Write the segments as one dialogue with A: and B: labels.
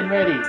A: Ready.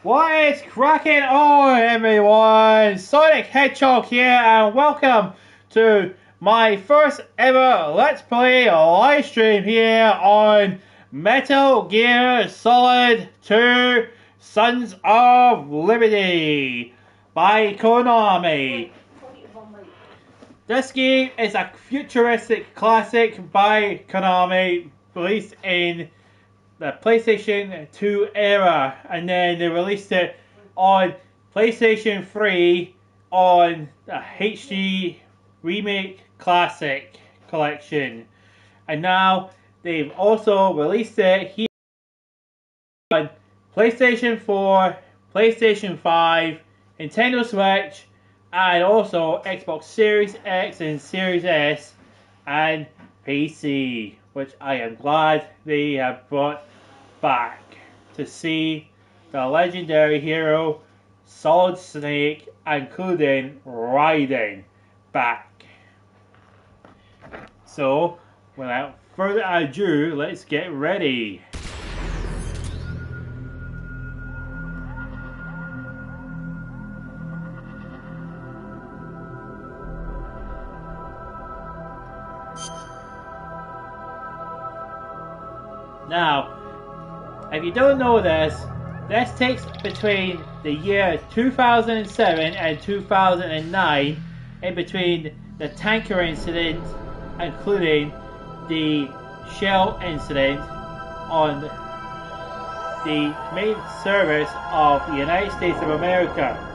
A: What is cracking on, everyone? Sonic Hedgehog here, and welcome to my first ever Let's Play live stream here on Metal Gear Solid 2 Sons of Liberty by Konami. This game is a futuristic classic by Konami, released in the PlayStation 2 era, and then they released it on PlayStation 3 on the HD Remake Classic Collection, and now they've also released it here on PlayStation 4, PlayStation 5, Nintendo Switch, and also Xbox Series X and Series S and PC, which I am glad they have brought back to see the legendary hero Solid Snake, including Raiden, back. So, without further ado, let's get ready. Now, if you don't know this takes between the year 2007 and 2009, in between the tanker incident, including the shell incident on the main service of the United States of America.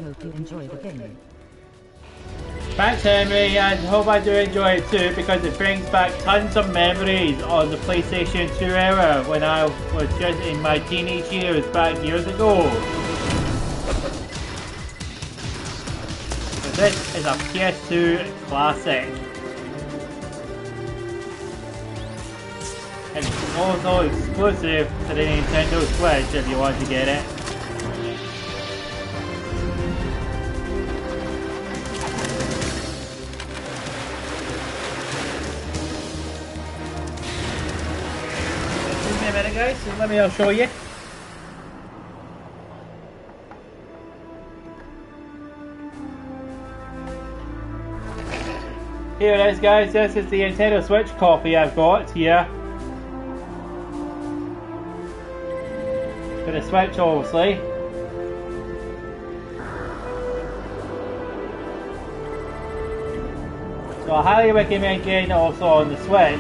B: Hope you enjoy the game.
A: Thanks, Henry, and hope I do enjoy it too, because it brings back tons of memories on the PlayStation 2 era when I was just in my teenage years back years ago. So this is a PS2 classic. And it's also exclusive to the Nintendo Switch if you want to get it. Guys, so let me show you. Here it is, guys. This is the Nintendo Switch copy I've got here. For the Switch, obviously. So I highly recommend getting it also on the Switch.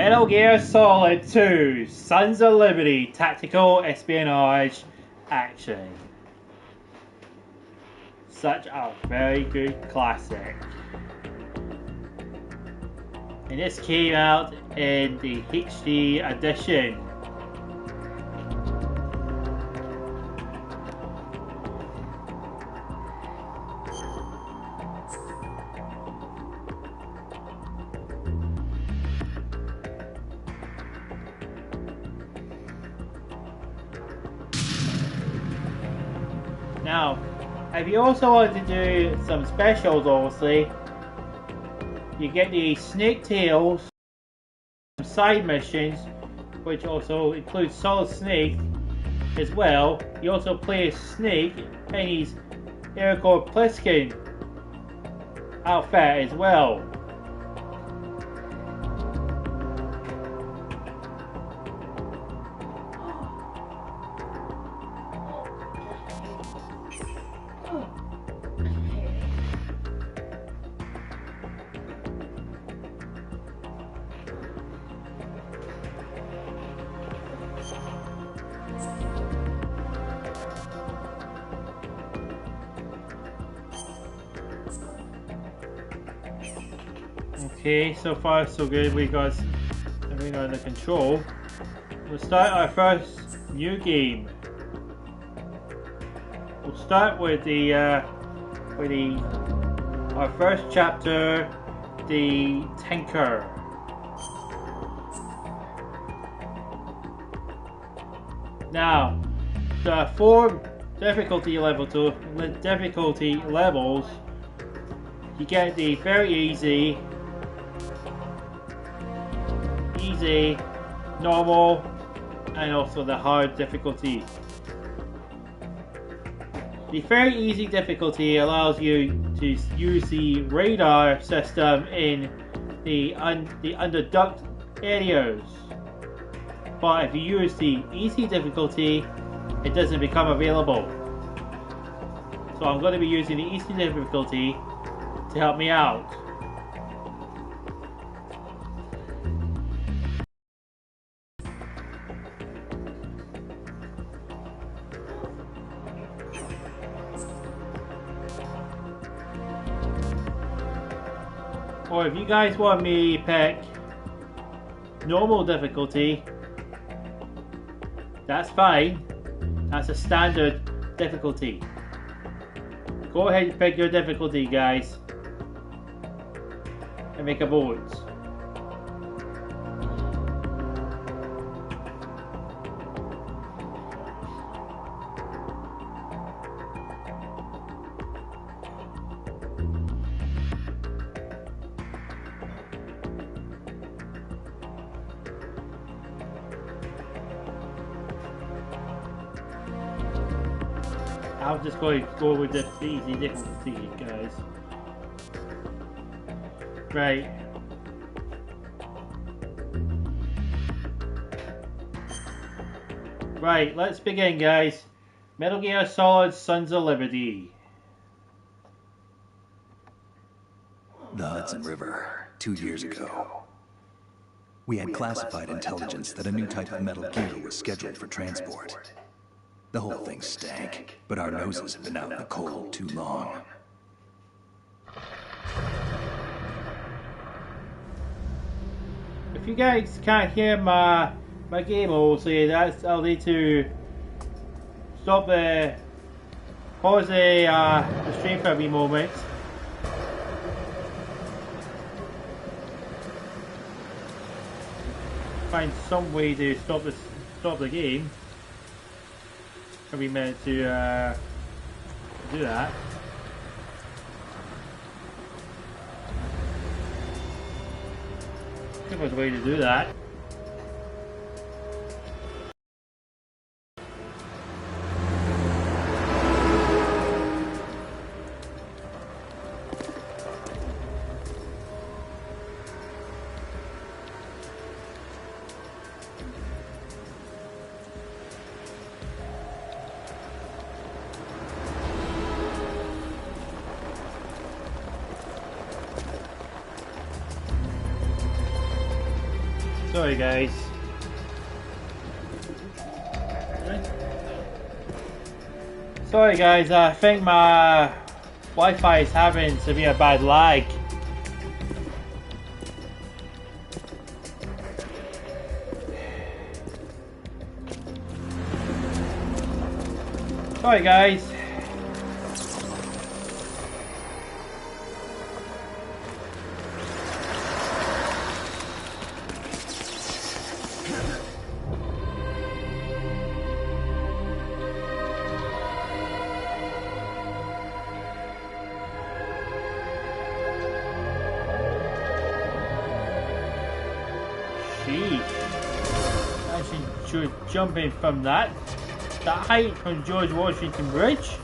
A: Metal Gear Solid 2 Sons of Liberty Tactical Espionage Action. Such a very good classic. And this came out in the HD edition. Now, if you also want to do some specials, obviously, you get the Snake Tales side missions, which also includes Solid Snake as well. You also play as Snake in his Igor Pliskin outfit as well. Okay, so far so good. We got everything under control. We'll start our first new game. We'll start with our first chapter, the Tinker. Now, there are 4 difficulty levels. You get the very easy, normal, and also the hard difficulty. The very easy difficulty allows you to use the radar system in the underducked areas. But if you use the easy difficulty, it doesn't become available. So I'm going to be using the easy difficulty to help me out. Or if you guys want me to pick normal difficulty, that's fine. That's a standard difficulty. Go ahead and pick your difficulty, guys, and make a vote. I'm just going to go with the easy difficulty, guys. Right. Right, let's begin, guys. Metal Gear Solid Sons of Liberty.
C: The Hudson River, 2 years ago. We had classified intelligence that a new type of Metal Gear was scheduled for transport. The whole thing stank, but our noses have been out in the cold too long.
A: If you guys can't hear my game, obviously, I'll need to stop pause the stream for a wee moment. Find some way to stop the game. We meant to do that. I think there's a way to do that. Sorry guys. Sorry guys, I think my Wi-Fi is having severe bad lag. Sorry guys. Actually, jumping from that height from George Washington Bridge.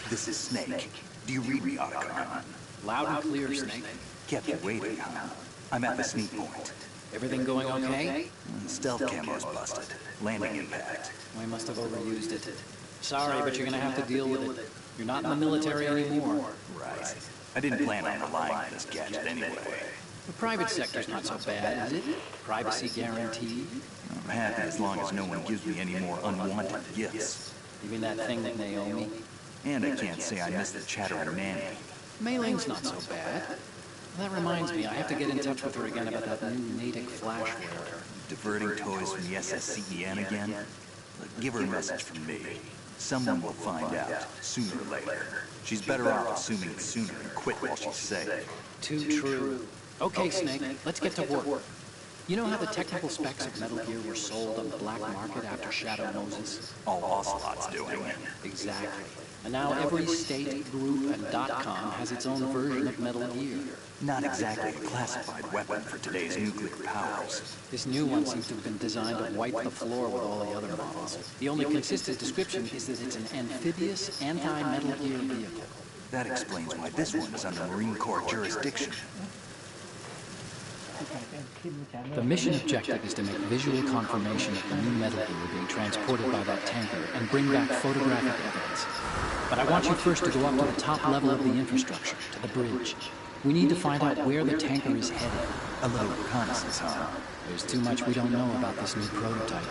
C: This is Snake. Do you read me, Otacon?
D: Loud and clear, Snake.
C: Kept you waiting, huh? I'm at the sneak point.
D: Everything going okay?
C: Stealth camo's busted. Landing impact.
D: We must have overused it. Sorry, but you're gonna have to deal with it. You're not in the military anymore.
C: Right. I didn't plan on relying on this gadget anyway.
D: The private sector's not so bad, is it? Privacy guaranteed?
C: I'm happy as long as no one gives me any more unwanted gifts.
D: You mean that thing that Naomi?
C: And I can't say I miss the chattering nanny.
D: Mei Ling's not so bad. That reminds me, I have to get in touch with her again about that new Natick flashware.
C: Diverting toys from the SSCEN again? Give her a message from me. Someone will find out, sooner or later. She's better off assuming it sooner and quit while she's safe.
D: Too true. Okay, Snake, let's get to work. You know how the technical specs of Metal Gear were sold on the black market after Shadow Moses?
C: All Ocelot's doing.
D: Exactly. And now every state, group, and .com has its own version of Metal Gear.
C: Not exactly a classified weapon for today's nuclear powers.
D: This new one seems to have been designed to wipe the floor with all the other models. The only consistent description is that it's an amphibious, anti-Metal Gear vehicle.
C: That explains why this one is under Marine Corps jurisdiction.
D: The mission objective is to make visual confirmation of the new Metal Gear being transported by that tanker and bring back photographic evidence. But I want you first to go up to the top level of the infrastructure, to the bridge. We need to find out where the tanker is headed.
C: A little reconnaissance, huh?
D: There's too much we don't know about this new prototype.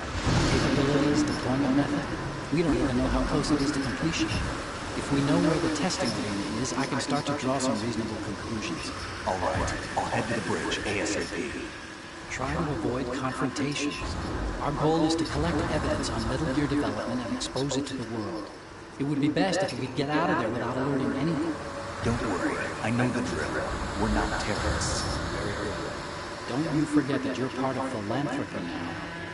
D: Capabilities, deployment method. We don't even know how close it is to completion. If we know where the testing arena is, I can start to draw some reasonable conclusions.
C: All right, I'll head to the bridge ASAP.
D: Try to avoid confrontations. Our goal is to collect evidence on Metal Gear development and expose it to the world. It would be best if we could get out of there without alerting anyone.
C: Don't worry, I know the drill. We're not terrorists.
D: Very good. Don't you forget that you're part of Philanthropy now,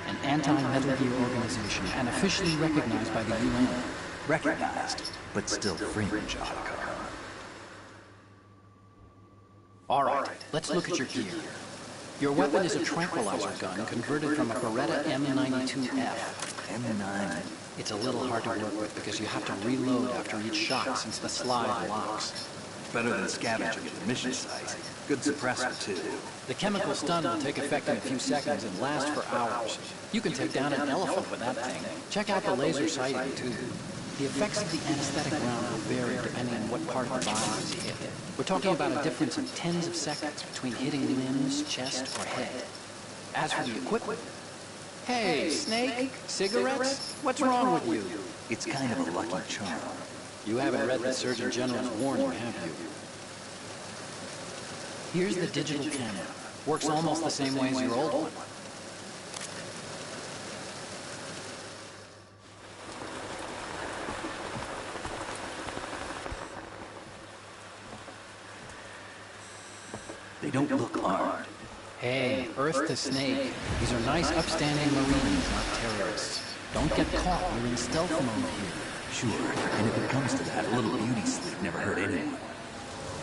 D: an anti-Metal Gear organization and officially recognized by the UN.
C: Recognized, but still fringe, Otacon.
D: All right. Let's look at your gear. Your weapon is a tranquilizer gun converted from a Beretta M92F.
C: M9.
D: It's a little hard to work with because you have to reload after each shot since the slide locks.
C: Better than scavenging at the mission site. Good suppressor, too.
D: The chemical stun will take effect in a few seconds and last for hours. You can take down an elephant with that thing. Check out the laser sighting, too. The effects of the anesthetic round will vary depending on what part of the body is hit. We're talking about a difference of tens of seconds between hitting limbs, chest, or head. As for the equipment... Hey, Snake? Cigarettes? What's wrong with you?
C: It's kind of a lucky charm.
D: You haven't read the Surgeon General's warning, have you? Here's the digital camera. Works almost the same way as your old one.
C: They don't look armed.
D: Hey, Earth to Snake. These are nice, upstanding Marines, not terrorists. Don't get caught. We're in stealth mode here.
C: Sure, and if it comes to that, a little beauty sleep never hurt anyone.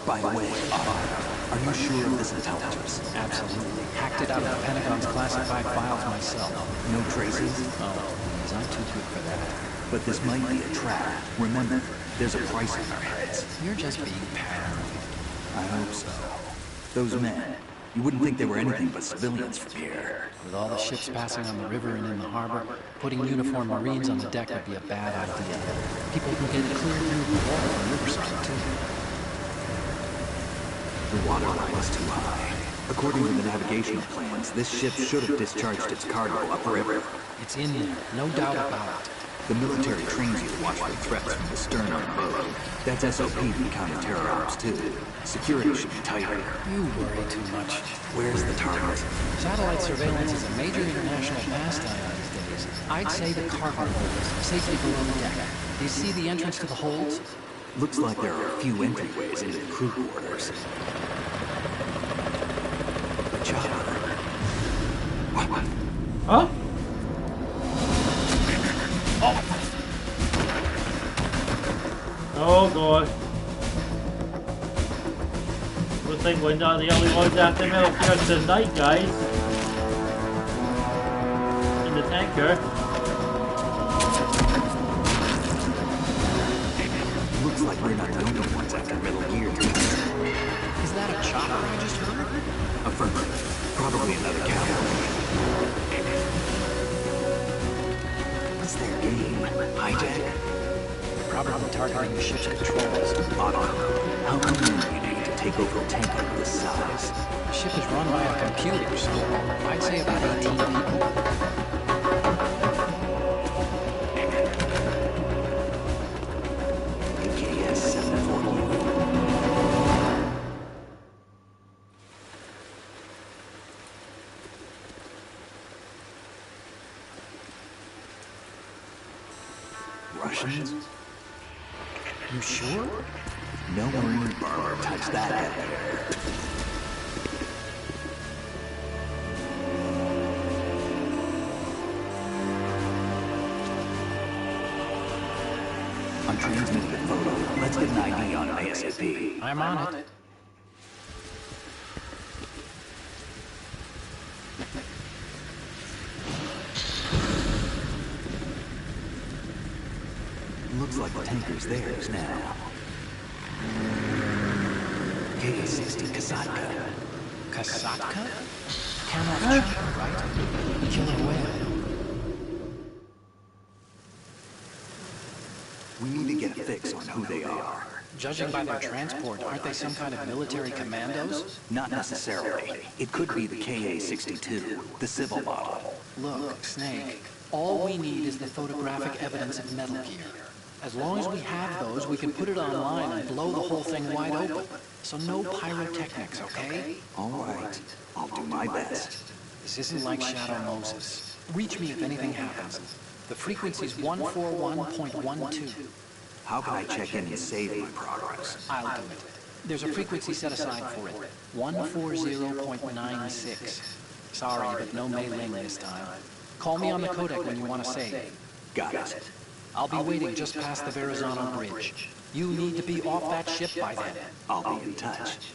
C: By the way, are you sure of this intelligence?
D: Absolutely. Hacked it out of the Pentagon's classified files myself.
C: No traces?
D: Oh, please, I'm too good for that.
C: But this might be a trap. Remember, there's a price on our heads.
D: You're just being paranoid.
C: I hope so. Those men, you wouldn't think they were anything but civilians from here.
D: With all the ships passing on the river and in the harbor, putting uniformed Marines on the deck would be a bad idea. People can get a clear view of the water on Riverside, too.
C: The water line is too high. According to the navigational plans, this ship should have discharged its cargo upriver.
D: It's in there, no doubt about it.
C: The military trains you to watch for threats from the stern on the boat. That's SOP for counter-terror ops, too. Security should be tighter.
D: You worry too much.
C: Where's the target?
D: Satellite surveillance is a major international pastime these days. I'd say the cargo holds, safely below the deck. Do you see the entrance to the holds?
C: Looks like there are a few entryways into the crew quarters. The chopper. What?
A: Huh? Oh god. Looks like we're not the only ones after Metal Gear tonight, guys. In the tanker.
C: Looks like we're not the only ones after Metal Gear tonight.
D: Is that a chopper I just heard?
C: Affirmative. Probably another cavalry. What's their game? Hijack?
D: Probably targeting the ship's controls.
C: Otto, how many men do you need to take over a tanker of this size?
D: The ship is run by a computer, so I'd say about 18 people.
C: AKS 740. Russians?
D: You sure?
C: No Marine bomber touched that elevator. I'm transmitting a photo. Let's get an ID on it ASAP.
D: I'm on it.
C: Looks like the tanker's theirs now. K-60 Kasatka.
D: Kasatka? Camelot chopper, right? Killer whale.
C: We need to get a fix on who they are.
D: Judging by their transport, aren't they some kind of military commandos?
C: Not necessarily. It could be the KA-62, the civil model.
D: Look, Snake, all we need is the photographic evidence of Metal Gear. As long as we have those, we can put it online and blow the whole thing wide open. So no pyrotechnics, okay?
C: All right. I'll do my best.
D: This isn't like Shadow Moses. Reach me if anything happens. The frequency's 141.12.
C: How can I check in and save my progress?
D: I'll do it. There's a frequency set aside for it. 140.96. Sorry, but no mailing this time. Call me on the codec when you want to save.
C: Got it.
D: I'll be waiting just past the Verrazano Bridge. You need to be off that ship by then.
C: I'll be in touch.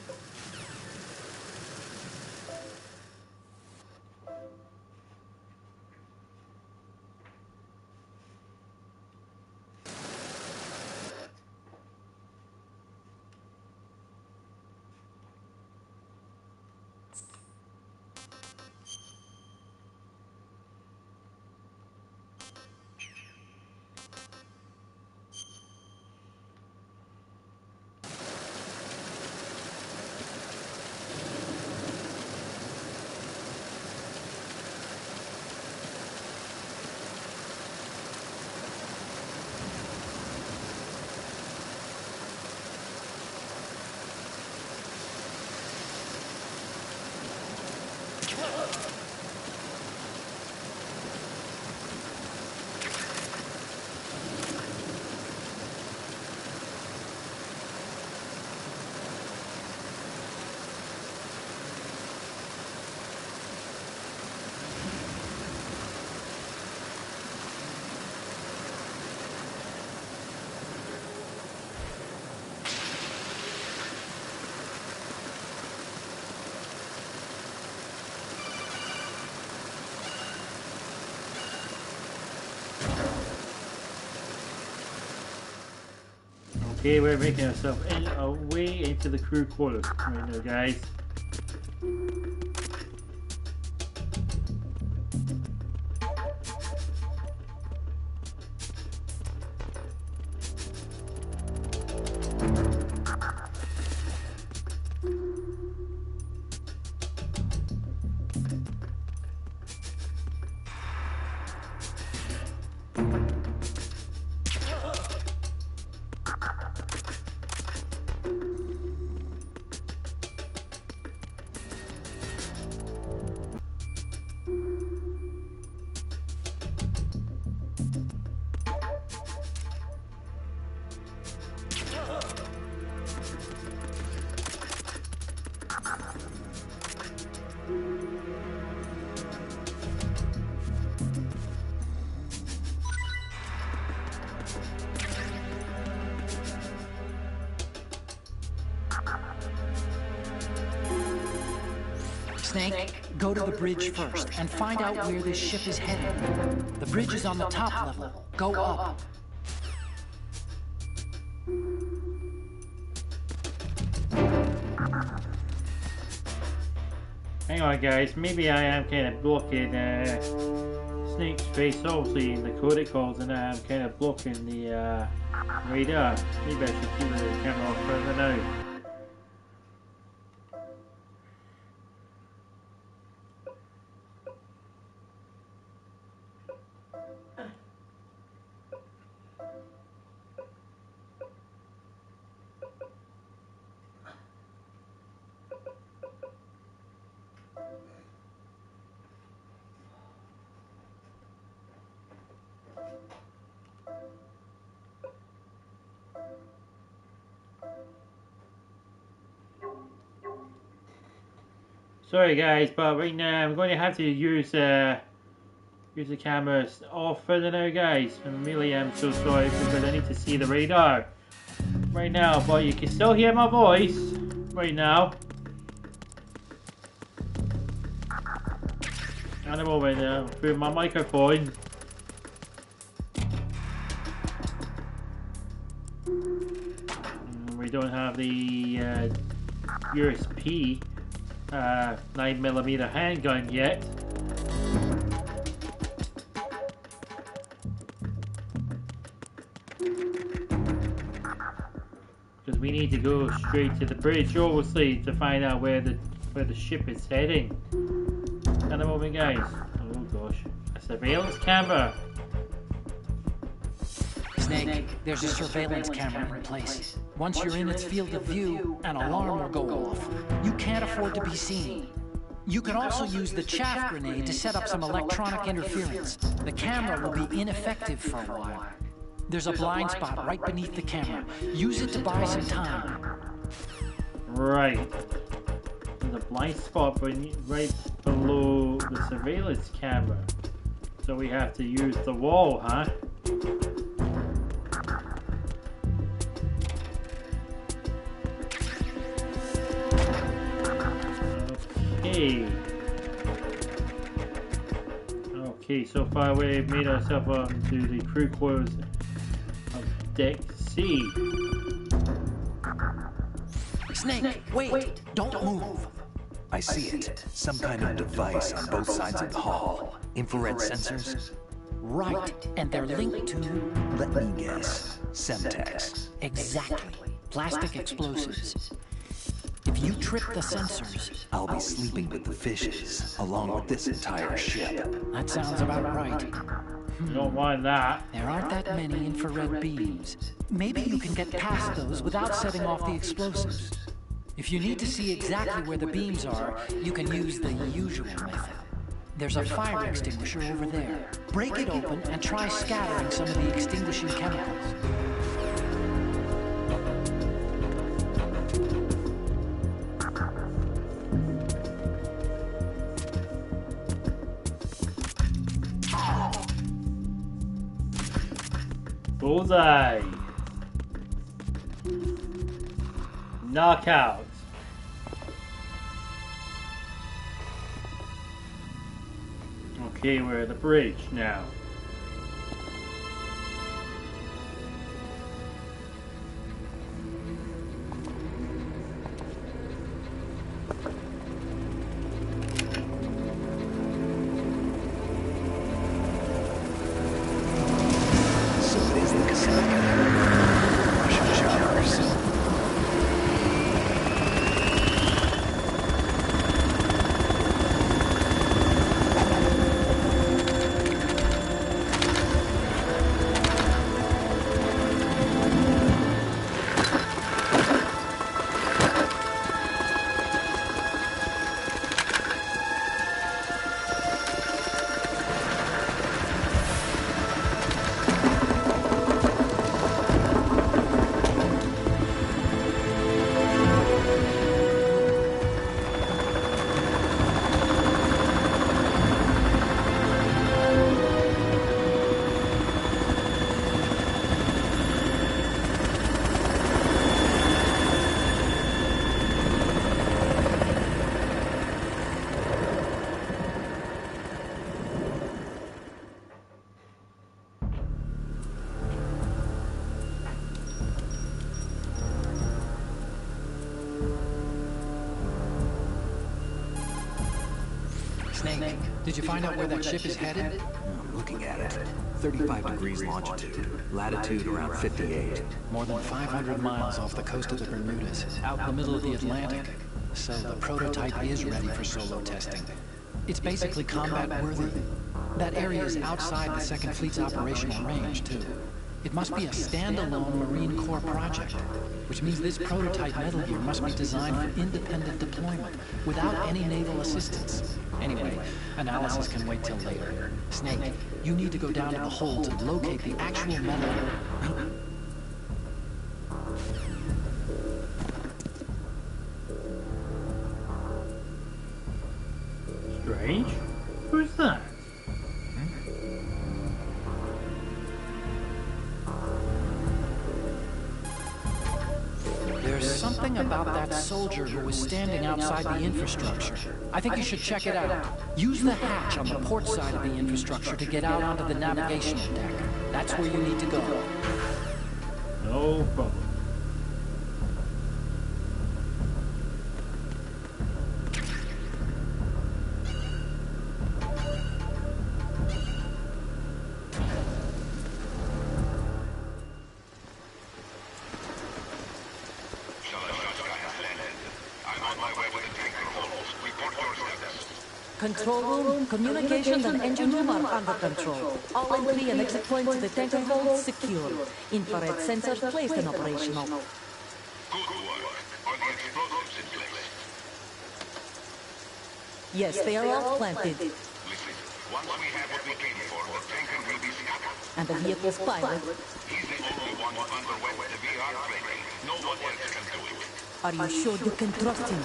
A: Okay, we're making ourselves in our way into the crew quarters right now, guys.
D: Snake, go to the bridge first and find out where this ship is headed. The bridge is on the top level. Go up.
A: Hang on, guys. Maybe I am kind of blocking Snake's face, obviously, in the protocols, and I'm kind of blocking the radar. Maybe I should keep the camera off further now. Sorry guys, but right now I'm going to have to use the cameras off further now, guys. I really am so sorry because I need to see the radar right now, but you can still hear my voice right now. And I'm over through my microphone. We don't have the USP 9mm handgun yet. Because we need to go straight to the bridge, obviously, to find out where the ship is heading. At the moment, guys. Oh gosh, a surveillance camera.
D: Snake, there's a surveillance camera in place. Once you're in its field of view, an alarm will go off. You can't afford to be seen. You can also use the chaff grenade to set up some electronic interference. The camera will be ineffective for a while. There's a blind spot right beneath the camera. Use it to buy some time.
A: Right. There's a blind spot right below the surveillance camera. So we have to use the wall, huh? Okay, so far we've made ourselves up to the crew quarters of Deck C.
D: Snake, wait! Don't move!
C: I see it. Some kind of device on both sides of the hall. Infrared sensors?
D: Right, and they're linked to...
C: Let me guess. Semtex.
D: Exactly. Plastic explosives. If you trip the sensors...
C: I'll be sleeping with the fishes, along with this entire ship.
D: That sounds about right.
A: You don't want that.
D: There aren't that many infrared beams. Maybe you can get past those without setting off the explosives. If you need to see exactly where the beams are, you can use the usual method. There's a fire extinguisher over there. Break it open and try scattering some of the extinguishing chemicals.
A: Bullseye. Knockout. Okay, we're at the bridge now.
D: Snake, did you find out where that ship is headed?
C: I'm looking at it. 35 degrees longitude, latitude around 58.
D: More than 500 miles off the coast of the Bermudas, out in the middle of the Atlantic. So the prototype is ready for solo testing. It's basically combat-worthy. That area is outside the Second Fleet's operational range, too. It must be a standalone Marine Corps project, which means this prototype Metal Gear must be designed for independent deployment, without any naval assistance. Anyway, analysis can wait till later. Snake, you need to go down to the hold to locate the actual metal.
A: Strange? Who's that?
D: There's something about that soldier who was standing outside the infrastructure. I think you should check it out. Use the hatch on the port side of the infrastructure to get out onto the navigational deck. That's where you need to go.
A: No problem.
B: Control room, communications and engine room are under control. All entry and exit points to the tanker hold secure. Infrared sensors placed and operational.
E: Good work. Are the explosives in place?
B: Yes, they are all planted.
E: Listen, once we have what we came for, the tanker will be scattered.
B: And the vehicle's pilot.
E: He's the only one who underwent the VR training. No one else can do it.
B: Are you sure you can trust him?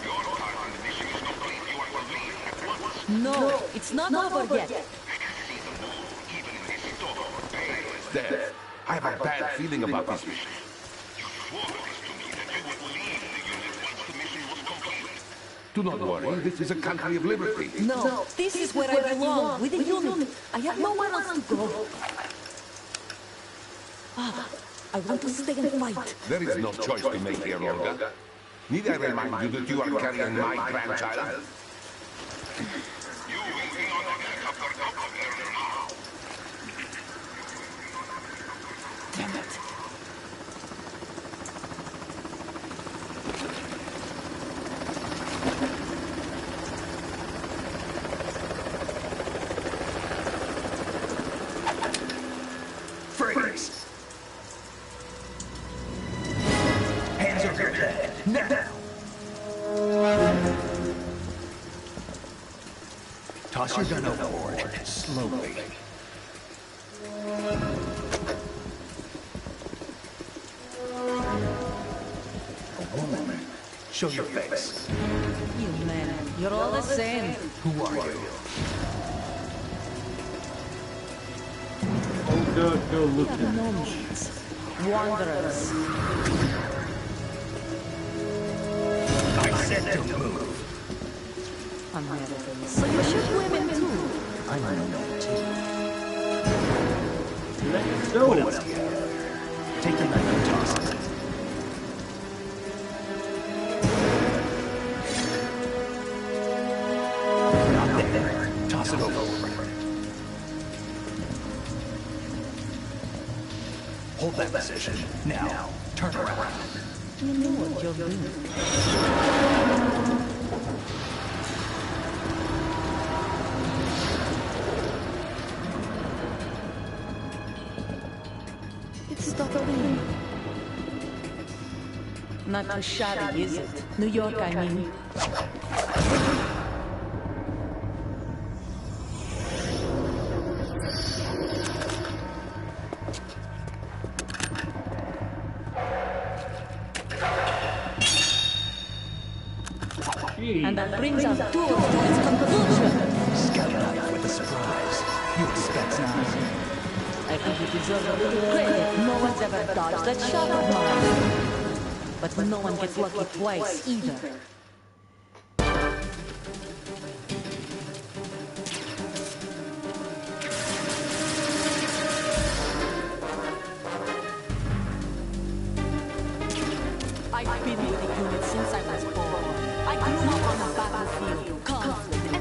E: Your part in the mission is complete. You are to leave at once.
B: No, it's not over yet.
E: I can see the moon, even in this storm.
F: Dad, I have a bad feeling about this mission.
E: You swore this to me that you would leave the unit once the mission was complete.
F: Do not worry, this is a country of liberty.
B: No, this is where I belong, with the unit. I have nowhere else to go. Ah, I want to stay and fight.
F: There is no choice to make here, Olga. Need I remind you that you are carrying my grandchild?
E: You will be on the helicopter now.
B: Damn it.
C: Freeze! Hands over your head, now! Toss your gun overboard, slowly. A woman, show your face.
B: You men, you're all the same.
C: Who are you?
A: Oh, go look
B: We
A: at
B: are nomads, wanderers.
C: I said to move.
B: Americans. So you shoot women too.
C: I'm a nomad too.
A: Let's go.
C: What else do you have there? Take the knife and toss it. Not there. Toss it over. Hold that position. Now, turn around.
B: You know what you're doing. It's totally not too shabby, is it? New York, I mean.
A: Gee.
B: And that brings our tour to its conclusion.
C: Scout knife with a surprise. You expect nothing.
B: I think you deserve a little credit. No one's ever dodged that shot of mine. But no one gets lucky twice, either. I've been with the unit since I was born. I grew up on the battlefield, conflict,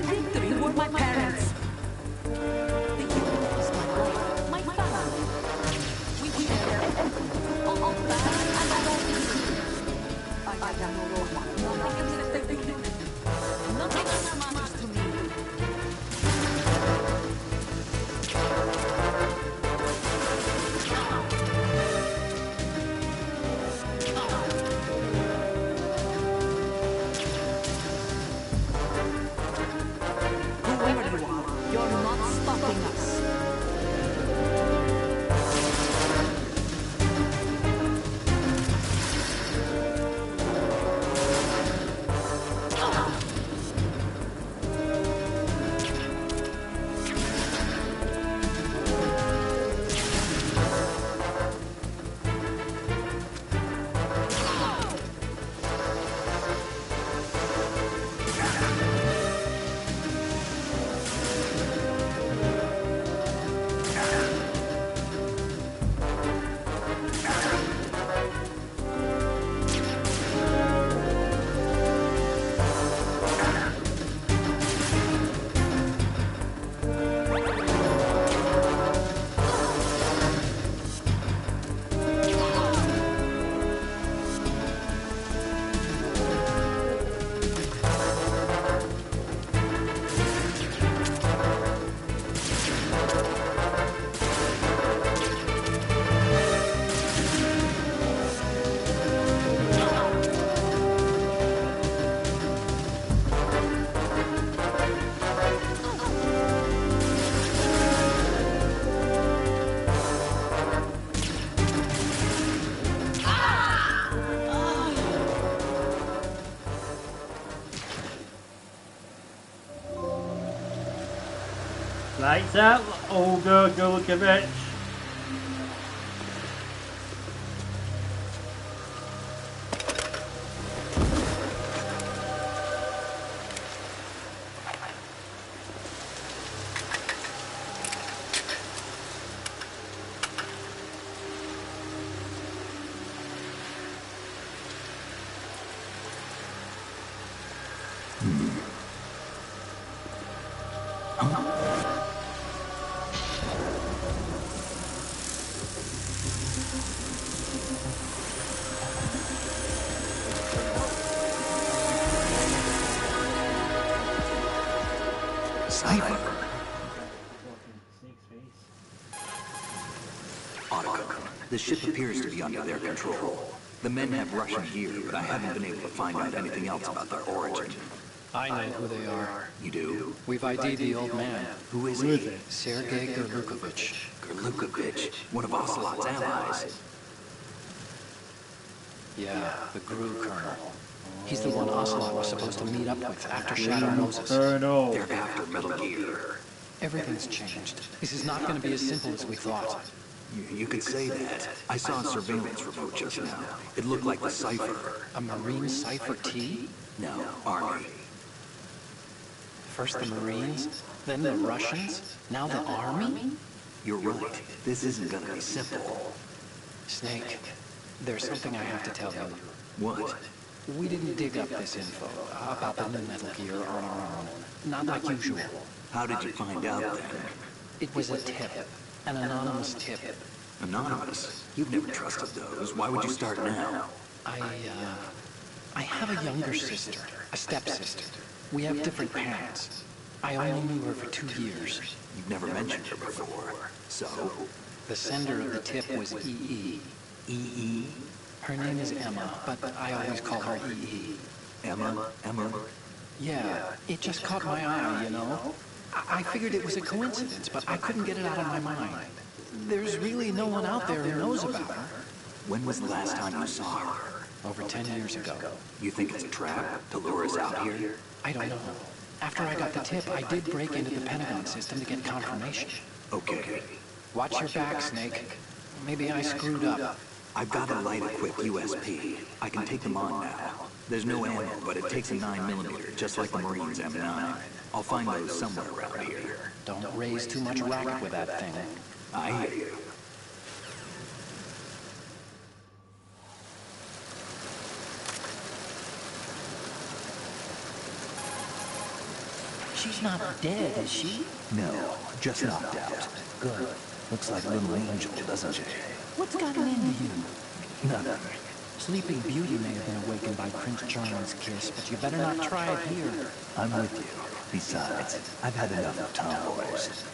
A: Lights up, Olga Gulukovich.
C: Cipher. Otacon, the ship appears to be under their control. The men have Russian gear, but I haven't been able to find out anything else about their origin.
D: I know who they are.
C: You do?
D: We've ID'd the old man.
C: Who is
A: Who is
C: he?
A: it?
D: Sergei Gerlukovich.
C: Gerlukovich, one of Ocelot's allies.
D: Yeah, the GRU colonel. He's the one Ocelot was supposed to meet up with after Shadow Moses.
A: Colonel.
C: They're after Metal Gear.
D: Everything's changed. This is not going to be as simple as we thought.
C: You could say that. I saw a surveillance remote just now. It looked like the Cipher.
D: A Marine Cipher T?
C: No, Army.
D: First the Marines, then the Russians, now the Army?
C: You're right. This isn't gonna be simple.
D: Snake, there's something I have to tell you.
C: What?
D: We didn't dig up this info about the new Metal Gear on our own. Not like usual.
C: How did you find out then?
D: It was a tip. An anonymous tip.
C: Anonymous? You've never trusted those. Why would you start now?
D: I have a younger sister, a stepsister. We have different parents. I only knew her for 2 years.
C: You've never mentioned her before. So?
D: The sender of the tip was EE.
C: EE?
D: Her name is Emma, but I always call her EE.
C: Emma?
D: Yeah, it just caught my eye, you know? I figured it was a coincidence, but I couldn't get it out of my mind. There's really no one out there who knows about her.
C: When was the last time you saw her?
D: Over 10 years ago.
C: You think it's a trap to lure us out here?
D: I don't know. After I got the tip, I did break into the Pentagon system to get confirmation.
C: Okay.
D: Watch your back, Snake. Maybe I screwed up.
C: I've got a light-equipped USP. I can take them on now. There's no ammo, but it takes a 9mm, just like the Marines' M9. I'll find those somewhere around here.
D: Don't raise too much racket with that thing.
C: I hear you.
G: She's not dead, is she?
C: No, just knocked out.
G: Good.
C: Looks like a little angel, doesn't she?
G: What's gotten into you?
C: Nothing.
D: Sleeping Beauty may have been awakened by Prince Charming's kiss, but you better not try it here.
C: I'm with you. Besides, I've had enough of tomboys.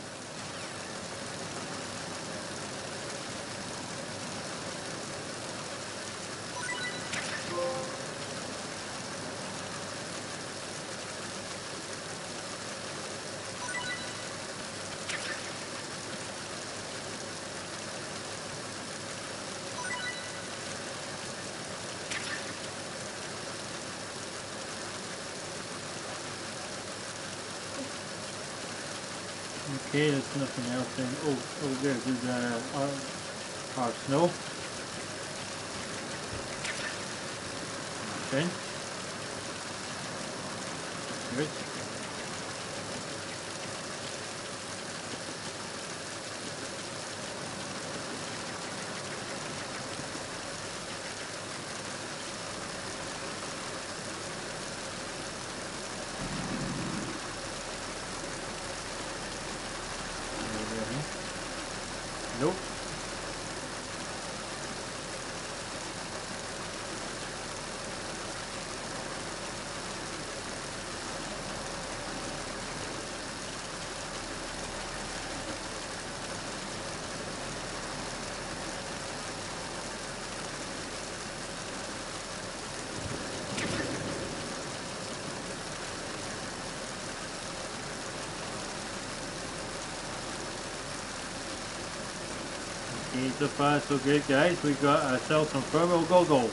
A: Okay, there's nothing else in. Oh, there's our snow. Okay. Good. Nope. Okay, so far so good, guys. We got ourselves some thermal goggles.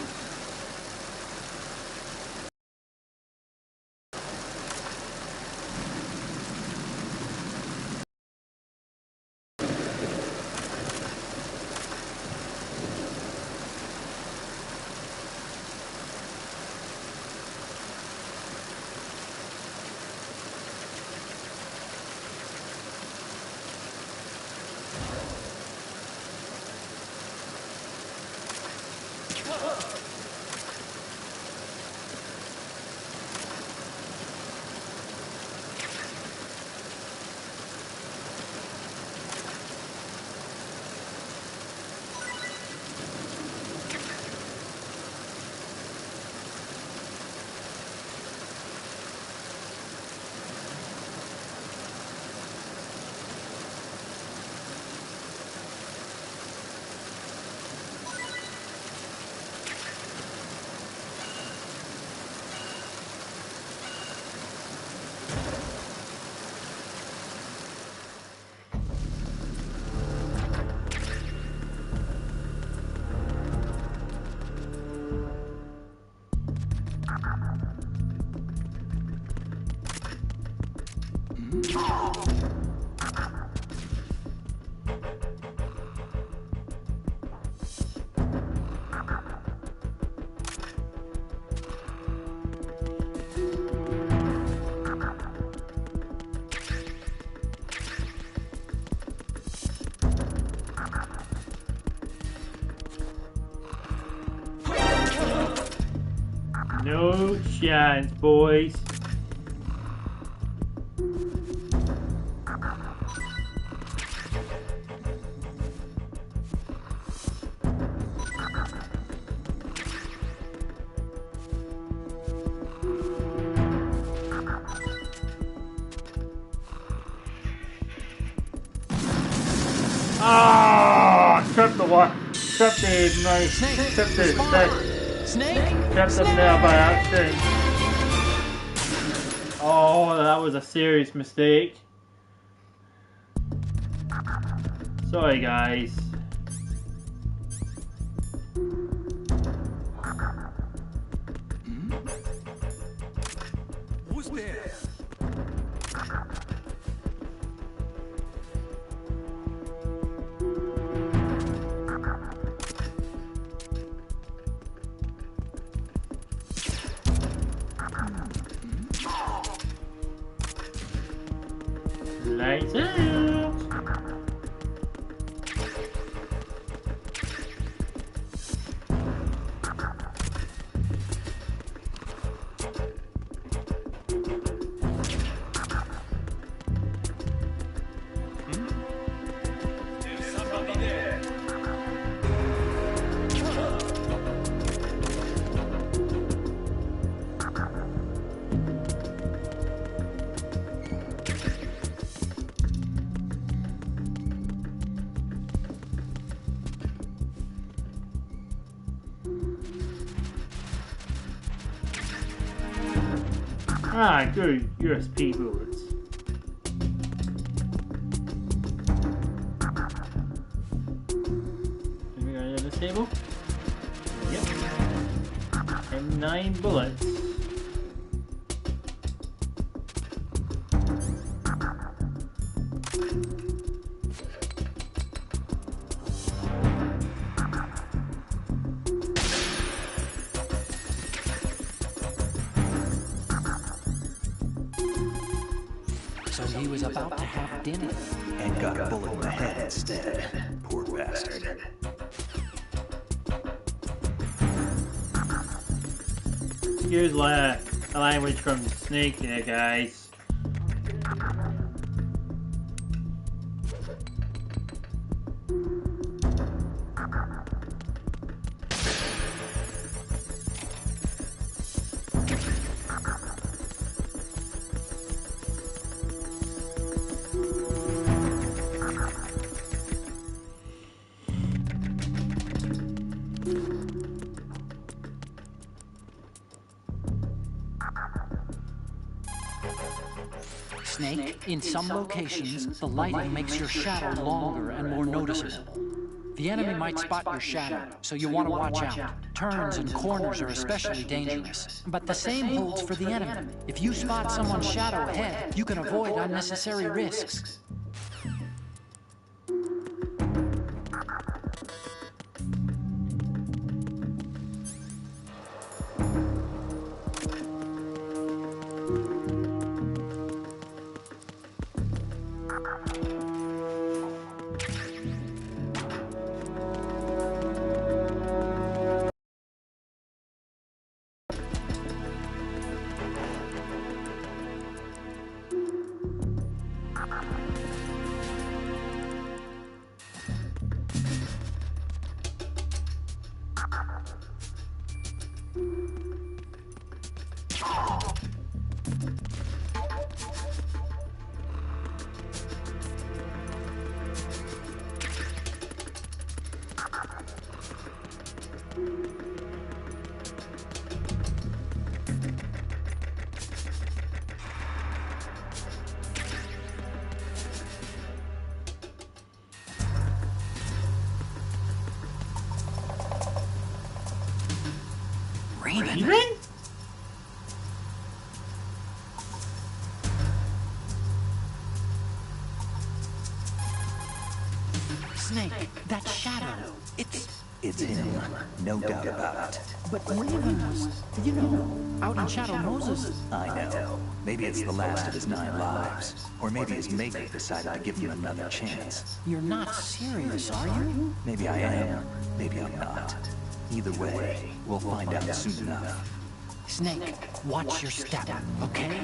A: No chance, boys. Ah, tripped the one. Tripped the nice. Tripped the
D: Snake!
A: tripped him there by accident. Oh, that was a serious mistake. Sorry, guys.
C: Who's there?
A: Lights out.
F: There's somebody there.
A: Ah, good USP bullets. Have we got it on this table? Yep. And 9 bullets.
D: So he was about to have dinner.
C: And got a bullet in the head instead. Poor bastard.
A: Excuse language from Snake there, guys.
D: Snake, in some locations, the lighting makes your shadow longer and more noticeable. The enemy might spot your shadow, so you want to watch out. Turns and corners are especially dangerous. But the same holds for the enemy. If you spot someone's shadow ahead, you can avoid unnecessary risks.
A: Raven?
D: Snake, that shadow,
C: It's him, no doubt about it.
D: But Raven was, you know, out in Shadow Moses.
C: I know. Maybe it's the last of his 9 lives. Or maybe his maker decided to give him another chance.
D: You're not serious, are you?
C: Maybe I am, maybe I'm not. Either way, we'll find out soon enough.
D: Snake, watch your step, okay?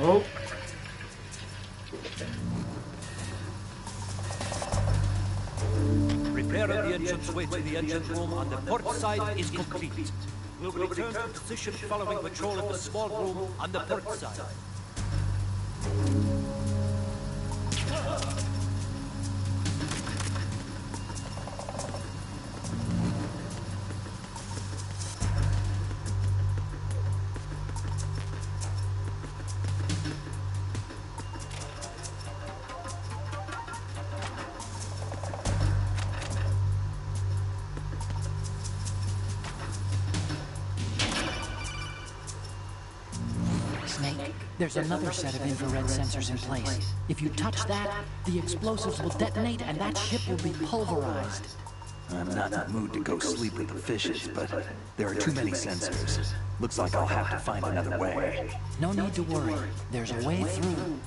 A: Oh.
H: Repair of the entranceway to the engine room on the port side is complete. We'll return to position following patrol of the small room on the port side.
D: Snake, there's another set of infrared sensors in place. If you touch that, the explosives will detonate and that ship will be pulverized.
C: I'm not in the mood to go sleep with the fishes, but there are too many sensors. Looks like I'll have to find another way.
D: No need to worry. There's a way through.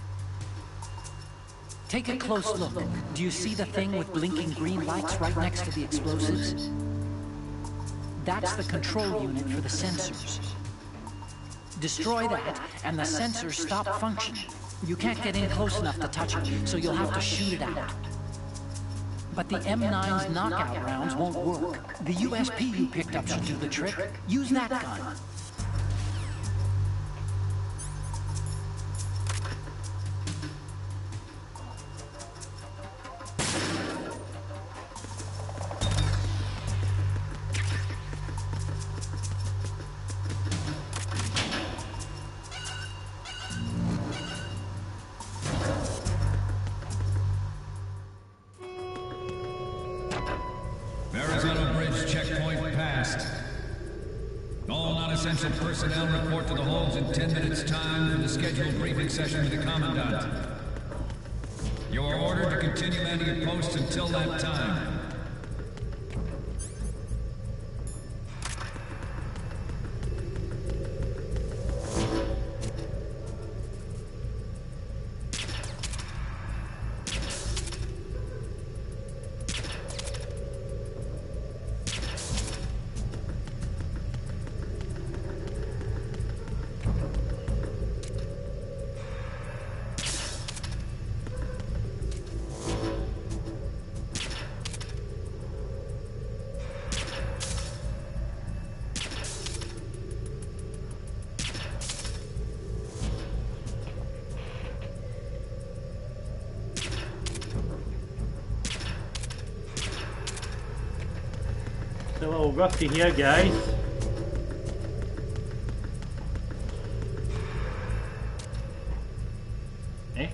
D: Take a close look. Do you see the thing with blinking green lights right next to the explosives? That's the control unit for the sensors. Destroy that, and the sensors stop functioning. You can't get in close enough to touch it, so you'll have to shoot it out. But the M9's knockout rounds won't work. The USP you picked up should do the trick. Use that gun.
I: Arizona Bridge checkpoint passed. All non-essential personnel report to the holds in 10 minutes' time for the scheduled briefing session with the Commandant. You are ordered to continue manning your posts until that time.
A: A little rusty here, guys. Eh?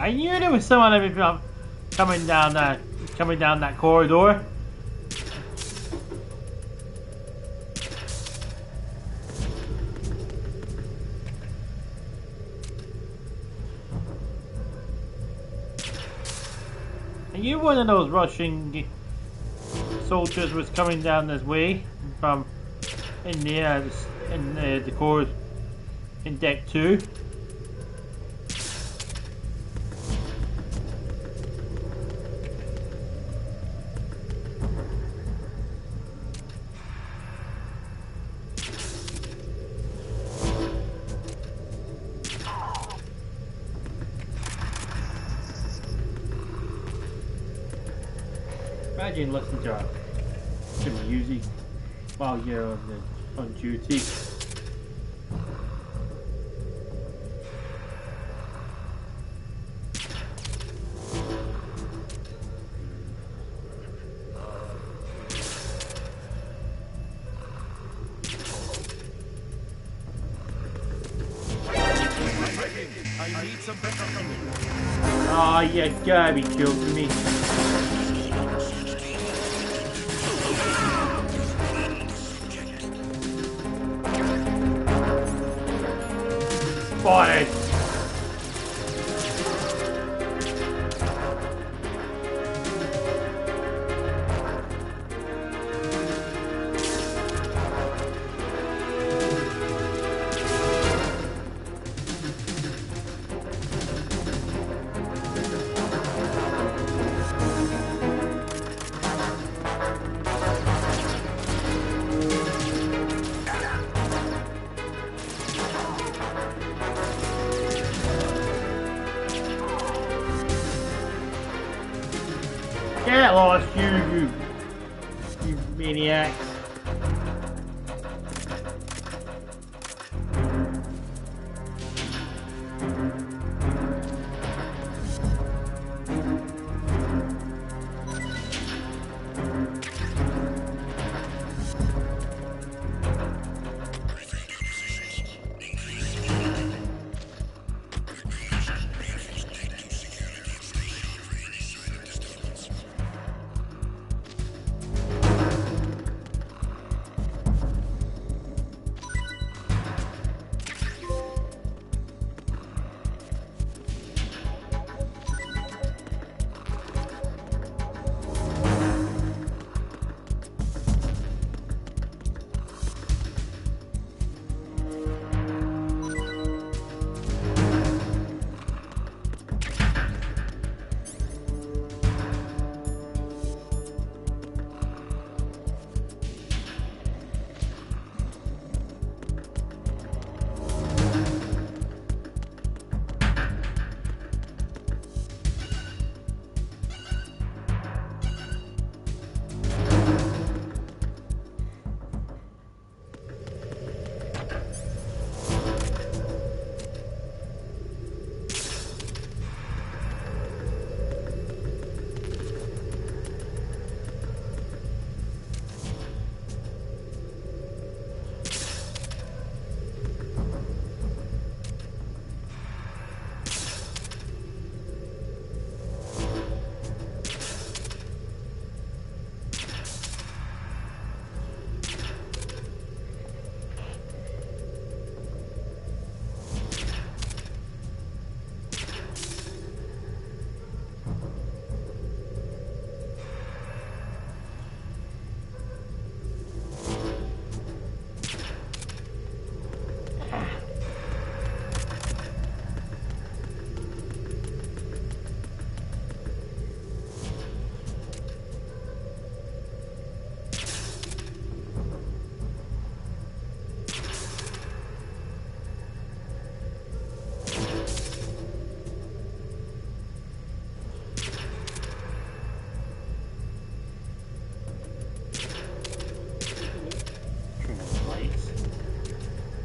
A: I knew there was someone coming down that corridor. I knew one of those Russian soldiers was coming down this way from in the core in deck 2. Imagine listening to music while you're on duty.
H: I need some better cover.
A: Oh, you gotta be joking me. Spotted! Get lost, you maniacs.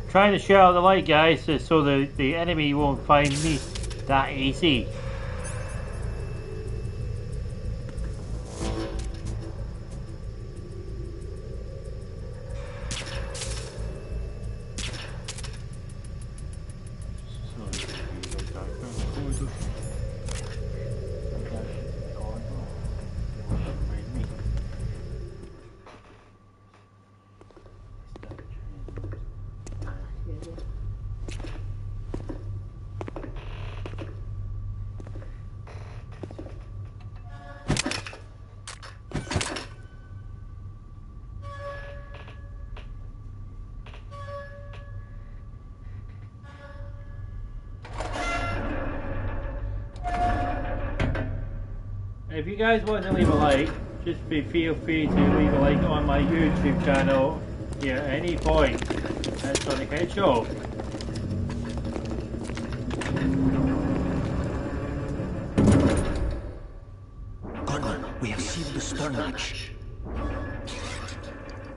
A: Trying to shut out the light, guys, so the enemy won't find me that easy. if you guys want to leave a like, just feel free to leave a like on my YouTube channel here at any point. That's Sonic Hedgehog.
J: Gordon, we have sealed the stern hatch.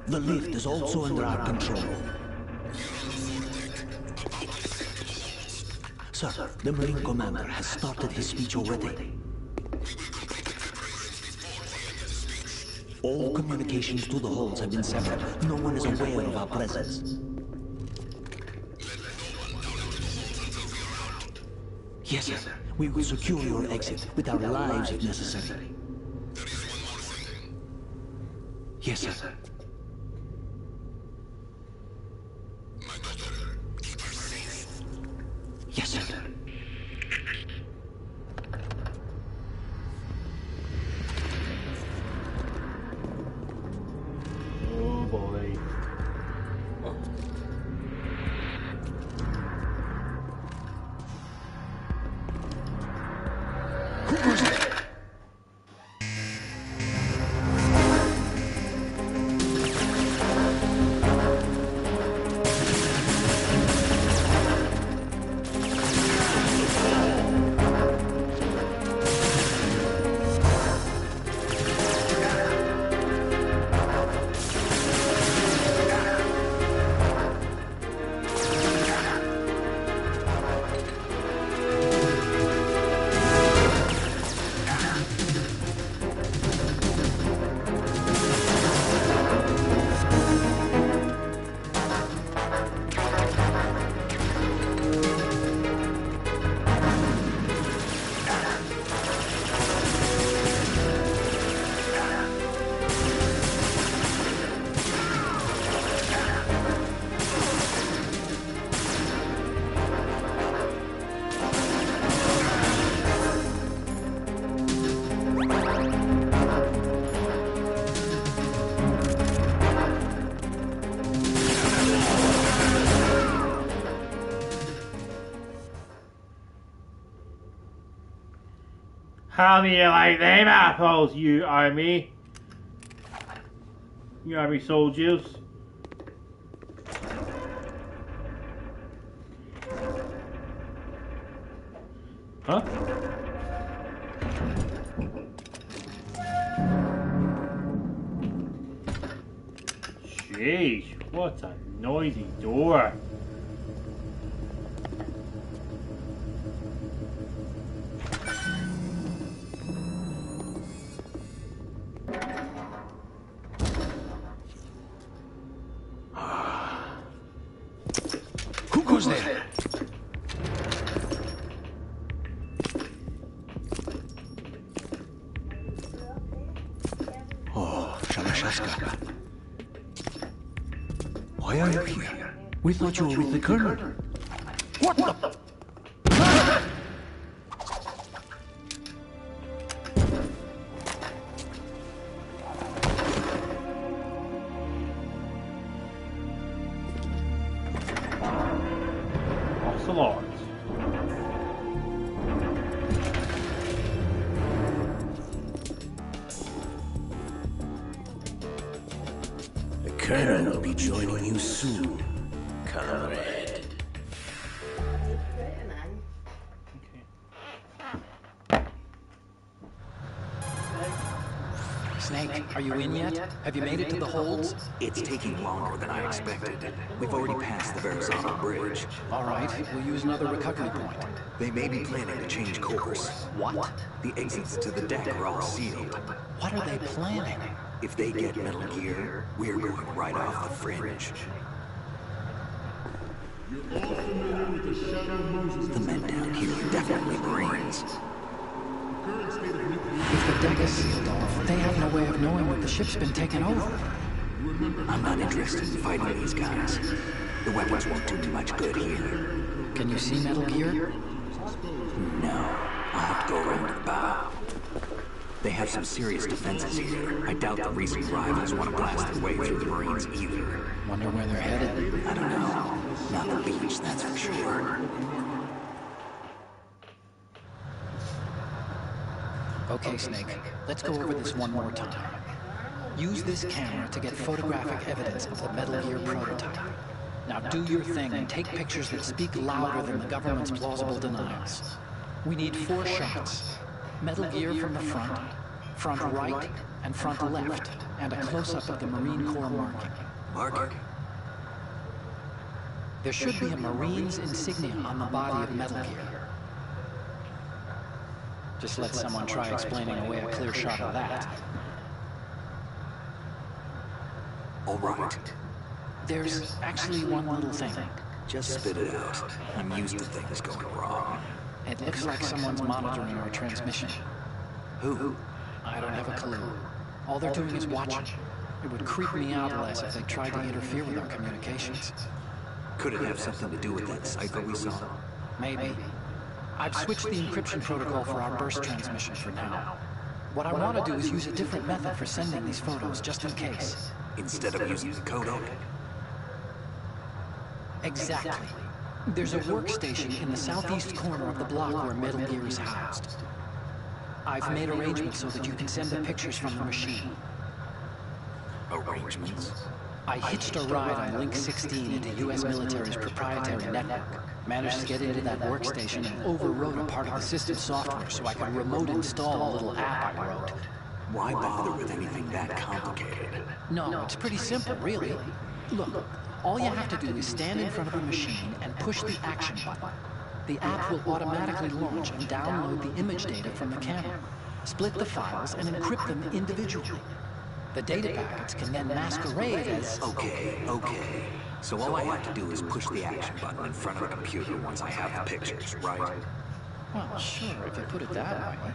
J: The lift is also under our control. Sir, the Marine Commander has started his speech already. All communications to the holds have been severed. No one is aware of our presence. Yes, sir. We will secure your exit with our lives if necessary. Yes, sir. Yes, sir.
A: Oh boy. How do you like them apples, you army? You army soldiers? Huh? Jeez, what a noisy door.
J: Who goes there? Oh, Shalashaska. Why are you here? We thought you were with the Colonel. What the?
A: Ocelot.
J: The Colonel will be joining you soon, comrade.
D: Snake, are you in yet? Have you made it to the holds?
C: It's taking longer than I expected. We've already passed the Verrazano Bridge.
D: All right, we'll use another recovery point.
C: They may be planning to change course.
D: What?
C: The exits to the deck are all sealed.
D: What are they planning?
C: If they get Metal Gear, we're going right off the fringe. The men down here are definitely Marines.
D: If the deck is sealed off, they have no way of knowing that the ship's been taken over.
C: I'm not interested in fighting these guys. The weapons won't do too much good here.
D: Can you see Metal Gear?
C: No, I'll have to go around to the bow. They have some serious defenses here. I doubt the recent rivals want to blast their way through the Marines either.
D: Wonder where they're headed.
C: I don't know. Not the beach, that's for sure.
D: Okay, Snake, let's go over this one more time. Use this camera to get photographic evidence of the Metal Gear prototype. Now do your thing and take pictures that speak louder than the government's plausible denials. We need 4 shots. Metal Gear from the front right, and front left, and a close-up of the Marine Corps marking.
C: Marking?
D: There should be a Marine's insignia on the body of Metal Gear. Just let someone try explaining away a clear shot of that.
C: All right.
D: There's actually one little thing.
C: Just spit it out. I'm used to things going wrong.
D: It looks like someone's monitoring our transmission.
C: Who?
D: I don't have a clue. All they're doing is watching. It would creep me out less if they tried to interfere with our communications.
C: Could it have something to do with that cipher we saw?
D: Maybe. I've switched the encryption protocol for our burst transmission for now. What I want to do is use a different method for sending these photos, just in case.
C: Instead of using the codec?
D: Exactly. There's a workstation in the southeast corner of the block where Metal Gear is housed. I've made arrangements so that you can send the pictures from the machine.
C: Arrangements?
D: I hitched a ride on Link 16 into U.S. military's proprietary network. Managed to get into that workstation and overwrote a part of the system software so I could remote install a little app I wrote.
C: Why bother with anything that complicated?
D: No, it's pretty simple, really. Look, all you have to do is stand in front of a machine and push the action button. The app will automatically launch and download the image data from the camera, split the files, and encrypt them individually. The data packets can then masquerade as...
C: Okay. So all I have to do is push the action button in front of a computer once I have the pictures, right?
D: Well, sure, if you put it that way.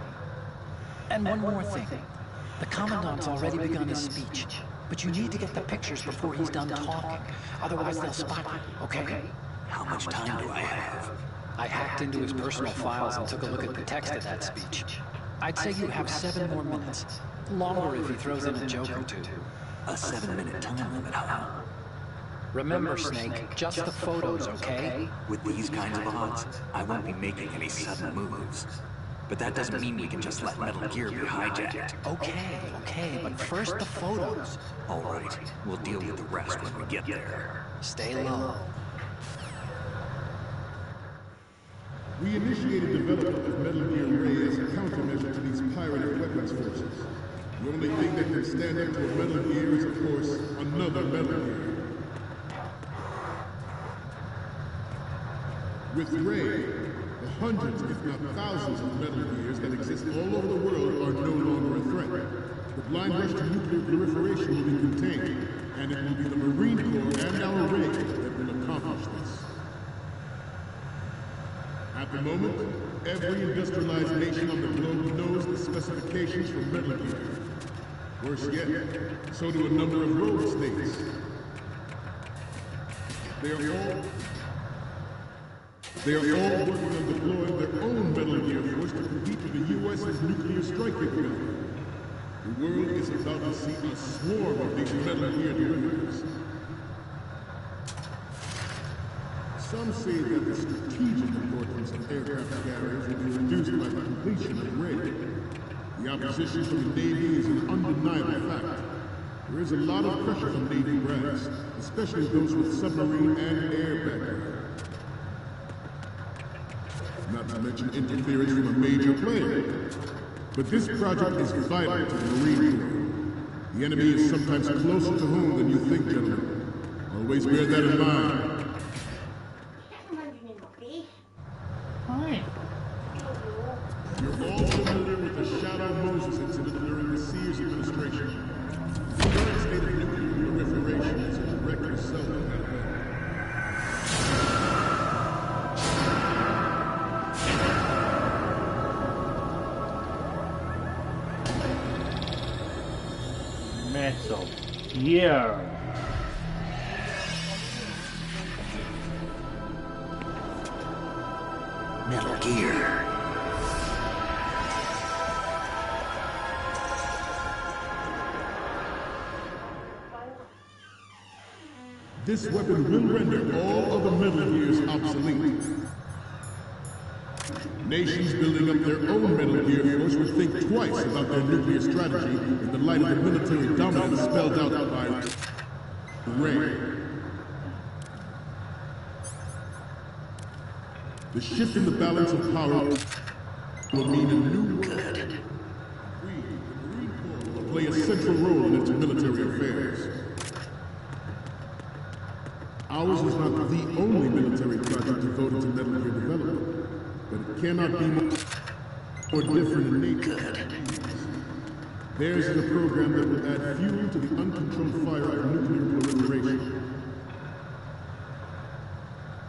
D: And one more thing. The Commandant's already begun his speech, but you need to get the pictures before he's done talking. Otherwise they'll spot you, okay?
C: How much time do I have?
D: I hacked into his personal files and took a look at the text of that speech. I'd say you have 7 more minutes. Longer if he throws in a joke or two.
C: A 7-minute time limit, huh?
D: Remember, Snake, just the photos, okay?
C: With these kinds of odds, I won't be making any sudden moves. But that doesn't mean we can just let Metal Gear be hijacked.
D: Okay, but first the photos.
C: All right, we'll deal with the rest when we get there.
D: Stay low.
K: We initiated development of Metal Gear Ray as a countermeasure to these pirated weapons forces. The only thing that can stand up to a Metal Gear is, of course, another Metal Gear. With Ray, the hundreds, if not thousands, of Metal Gears that exist all over the world are no longer a threat. The blind rush to nuclear proliferation will be contained, and it will be the Marine Corps and our Ray that will accomplish this. At the moment, every industrialized nation on the globe knows the specifications for Metal Gear. Worse yet, so do a number of rogue states. They are all working on deploying their own Metal Gear force to compete with the U.S.'s nuclear strike capability. The world is about to see a swarm of these Metal Gear derivatives. Some say that the strategic importance of aircraft carriers will be reduced by the completion of Ray. The opposition from the Navy is an undeniable fact. There is a lot of pressure from Navy brass, especially those with submarine and air background. Not to mention interference from a major player. But this project is vital to the Marine Corps. The enemy is sometimes closer to home than you think, gentlemen. Always bear that in mind.
A: Hi.
K: You're all familiar with the Shadow Moses incident during the Sears administration. The current state of nuclear proliferation is a direct result of that event.
A: Metal Gear.
C: Metal Gear.
K: This weapon will render all other Metal Gears obsolete. Nations building up their own Metal Gear force would think twice about their nuclear strategy in the light of the military dominance spelled out by Ray. The shift in the balance of power will mean a new world. We, the Marine Corps, will play a central role in its military affairs. Ours is not the only military project devoted to Metal Gear development, but it cannot be more different in nature. Theirs is a program that will add fuel to the uncontrolled fire of nuclear proliferation.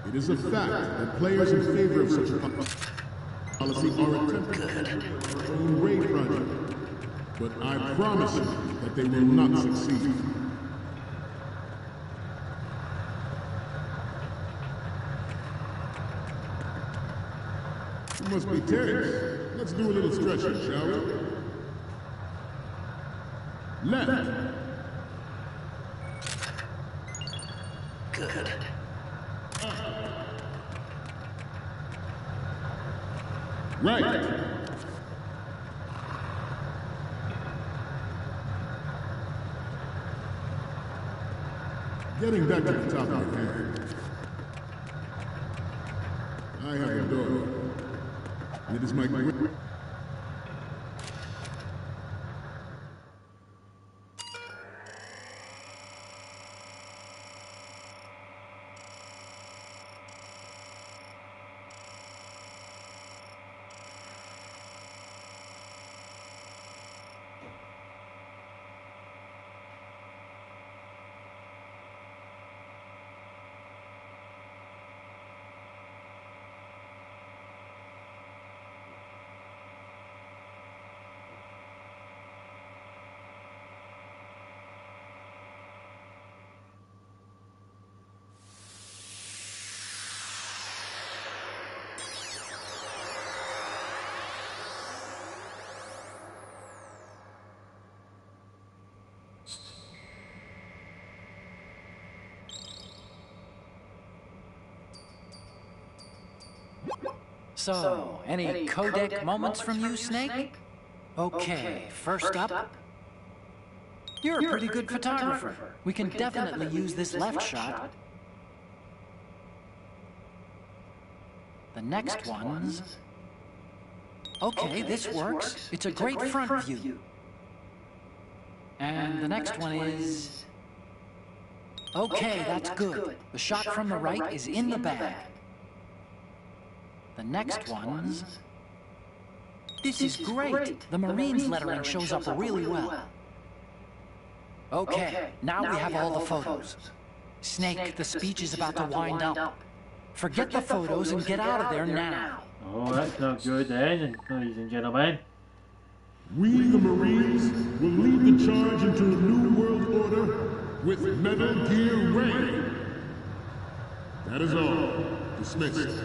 K: It is a fact that players in favor of such a policy are attempting their own raid project, but I promise you that they will not succeed. You must be tense. Let's do a little stretching, shall we? Left.
J: Good.
K: Right. Getting back to the top of the hand. I have a daughter. It is my great...
D: So, any codec moments from you, Snake? Okay, first up. You're a pretty good photographer. We can definitely use this left shot. The next one's... Okay, this works. It's a great front view. And the next one is... Okay, that's good. The shot from the right is in the bag. The next one's... This is great! The Marines lettering shows up really well. Okay, now we have all the photos. Snake, the speech is about to wind up. Forget the photos and get out of there now.
A: Oh, that's not good then, ladies and gentlemen.
K: We, the Marines, will lead the charge into a new world order with Metal Gear Ray. That is all. Dismissed.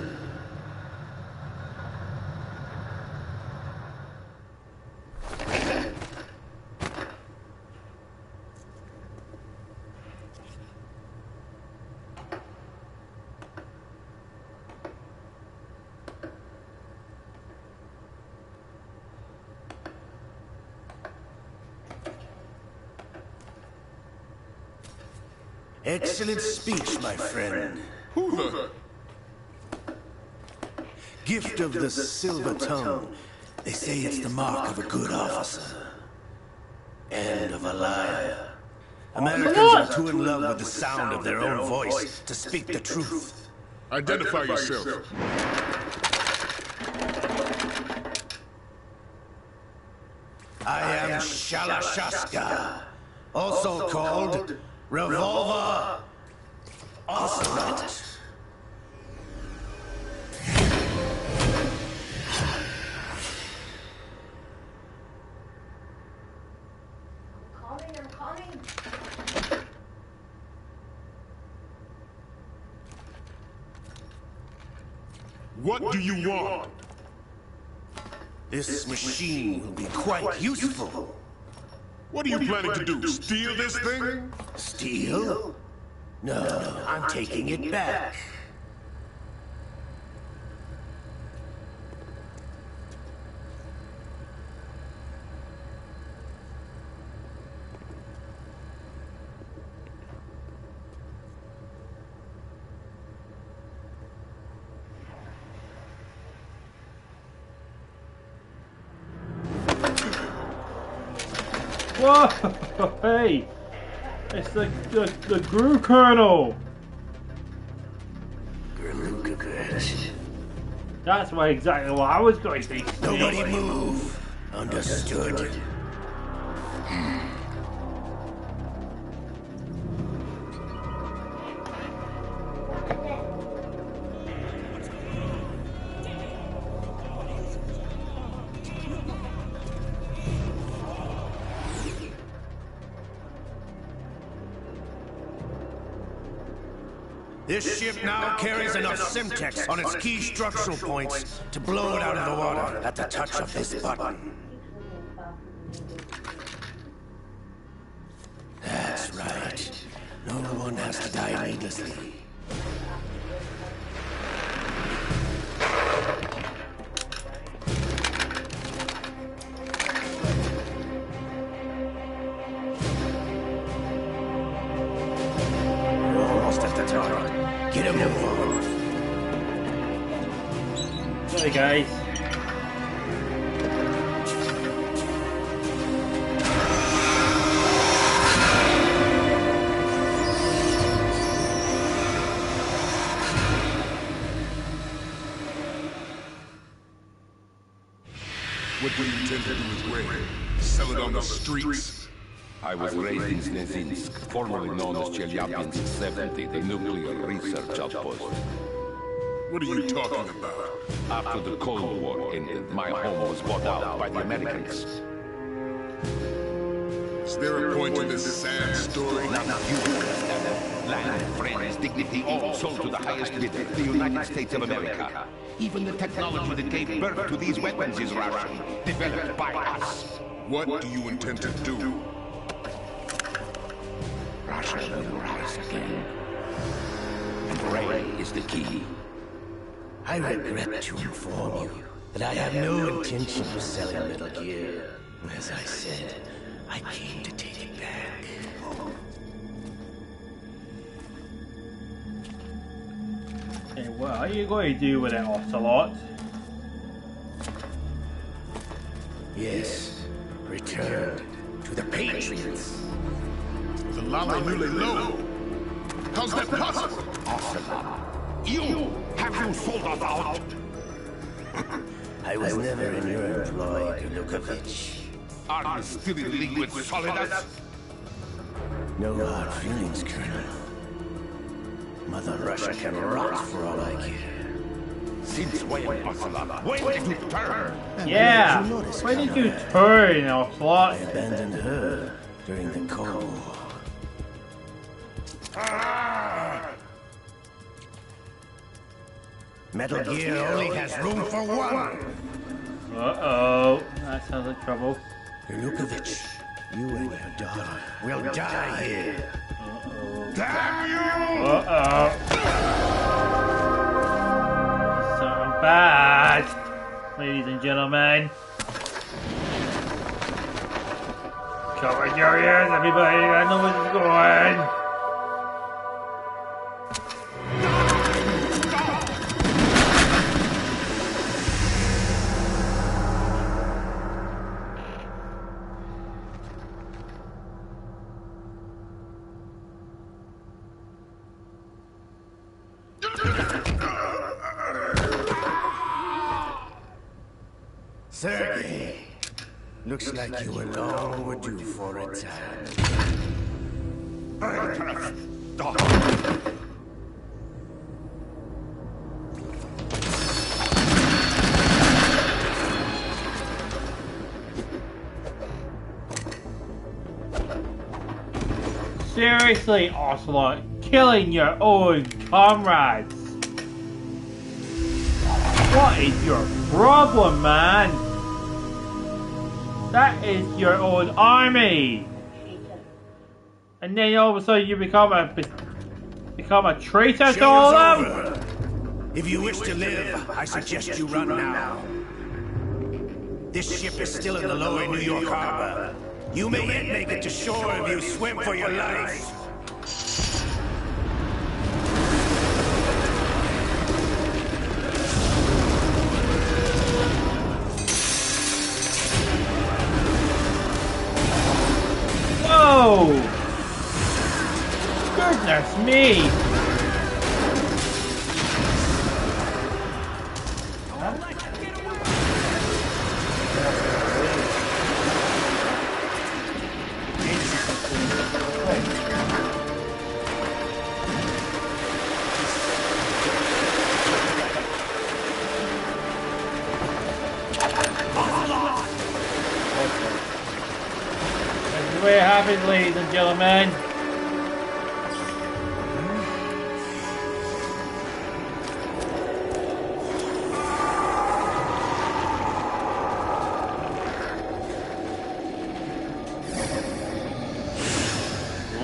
J: Excellent speech, my friend.
K: Who the...
J: Gift of the silver tongue. They say it's the mark of a good officer. And of a liar. Americans are too in love with the sound of their own voice to speak the truth.
K: Identify yourself.
J: I am Shalashaska, also called Revolver Ocelot.
L: I'm coming.
K: What do you want?
J: This machine will be quite useful.
K: What are you planning to do? Steal this thing?
J: Steal? No, I'm taking it back.
A: Whoa! Hey! It's the Gru Colonel! That's exactly what I was going to say.
J: Nobody move. Understood. This ship now carries enough Simtex on its key structural points to blow it out of the water at the touch of this button. That's right. No one has to die needlessly. We're almost at the target. Get a move on.
A: Sorry, guys.
E: What do you intend to do with Ray? Sell it on the streets?
F: I was raised in Snezinsk, formerly known as Chelyabinsk 70, the nuclear research outpost.
E: What are you talking about?
F: After the Cold War ended, my home was bought out by the Americans.
E: Is there a point to this sad story?
F: Now you understand that. Land, friends, dignity, all sold to the highest bidder, the United States of America. Even the technology that gave birth to these weapons is Russian, developed by us.
E: What do you intend to do?
F: Russia will rise again. And Ray is the key.
J: I regret to inform you that I have no intention of selling Metal Gear. As I said, I came to take it back.
A: Okay, what are you going to do with it, Ocelot?
J: Yes, return to the Patriots.
E: The Lala Nule Low? How's that possible?
F: Ocelot, you! Have you sold us out?
J: I was never in your employ, Lukovich.
F: Are you still in league with Solidas?
J: No hard feelings, Colonel. Mother Russia can rot for all I care.
F: Since when, Ocelot? When did you turn?
A: Yeah! When did you turn, Ocelot?
J: I abandoned her during the Cold War. Metal Gear only has room for one!
A: Uh-oh. That sounds like trouble.
J: Yanukovych, you and your daughter will die here.
A: Uh-oh.
J: Damn you!
A: Uh-oh. So bad, ladies and gentlemen. Cover your ears, everybody. I know where this is going.
J: Sergei, looks like you were long overdue for a time.
A: Seriously, Ocelot, killing your own comrades. What is your problem, man? That is your own army. And then all of a sudden you become a traitor to all of them?
J: If you wish to live, I suggest you run now. This ship is still in the lower New York harbor. You may yet make it to shore if you swim for your life.
A: happens, ladies and gentlemen.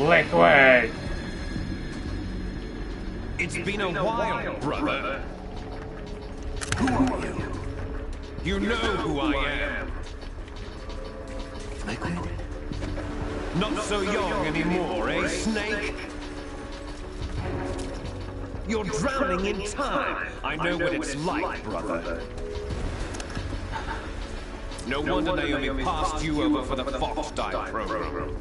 A: Liquid.
F: It's been a while, brother.
C: Who are you?
F: You know who I am.
C: Liquid?
F: Not so young anymore, eh, Snake? You're drowning in time. I know what it's like, brother. No wonder Naomi passed you over for the Fox Die program.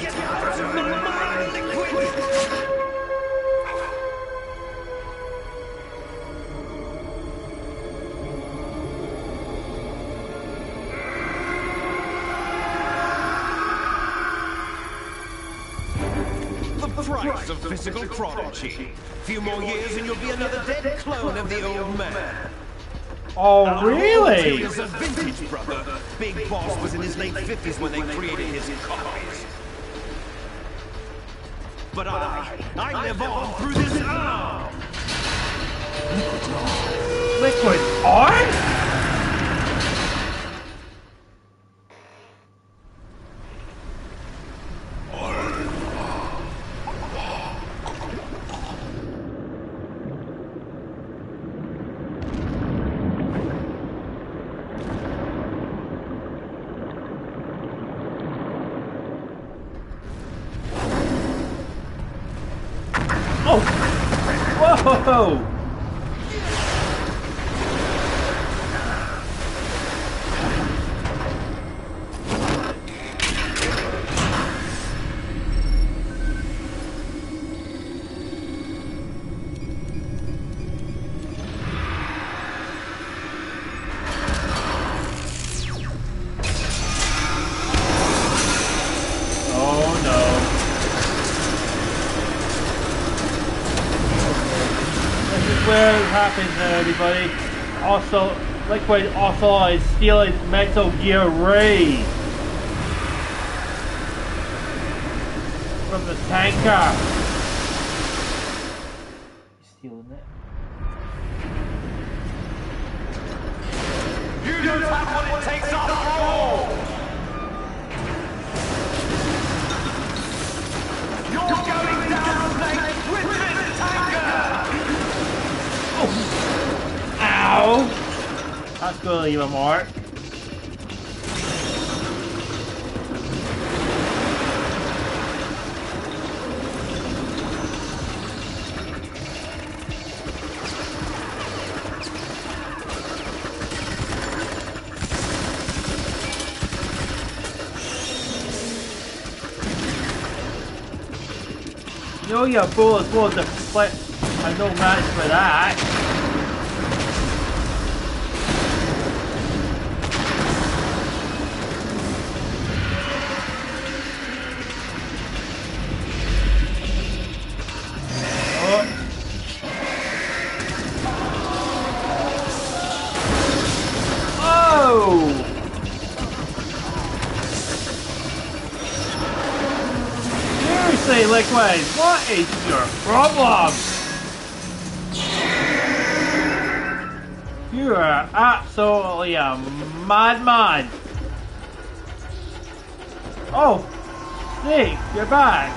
F: Get out of my liquid! The price of physical prodigy. Few more years and you'll be another dead clone of the old man.
A: Oh, really?
F: It's a vintage, brother. Big Boss was in his late 50s when they created his copies. But I live on through this arm.
A: Liquid arm? Oh! Whoa! Oh no. Where it happens now, everybody. Also, Liquid also is stealing Metal Gear Ray from the tanker. He's stealing it.
F: You don't have what it takes after all! You're going down, Snake, with this tanker!
A: Ow! That's gonna leave a mark. You know your bullets will deflect. I no match for that. Seriously, Liquid, what is your problem? You are absolutely a madman. Oh, Snake, you're back.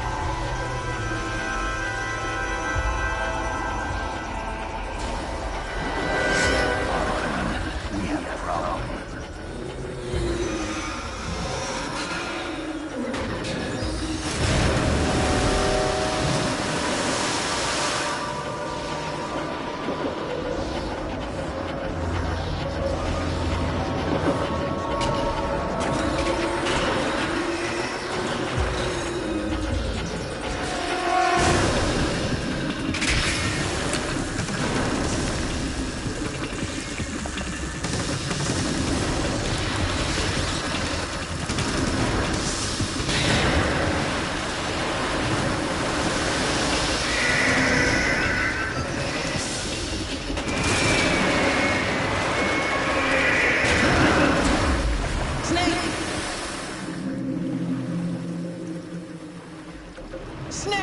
G: Snake!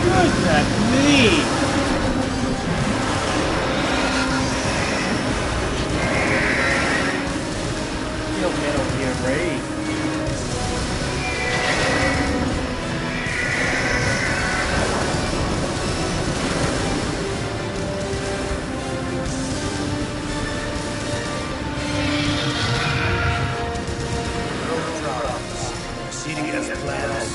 A: Goodness me! Feel Metal Gear Ray.
J: Proceeding as planned,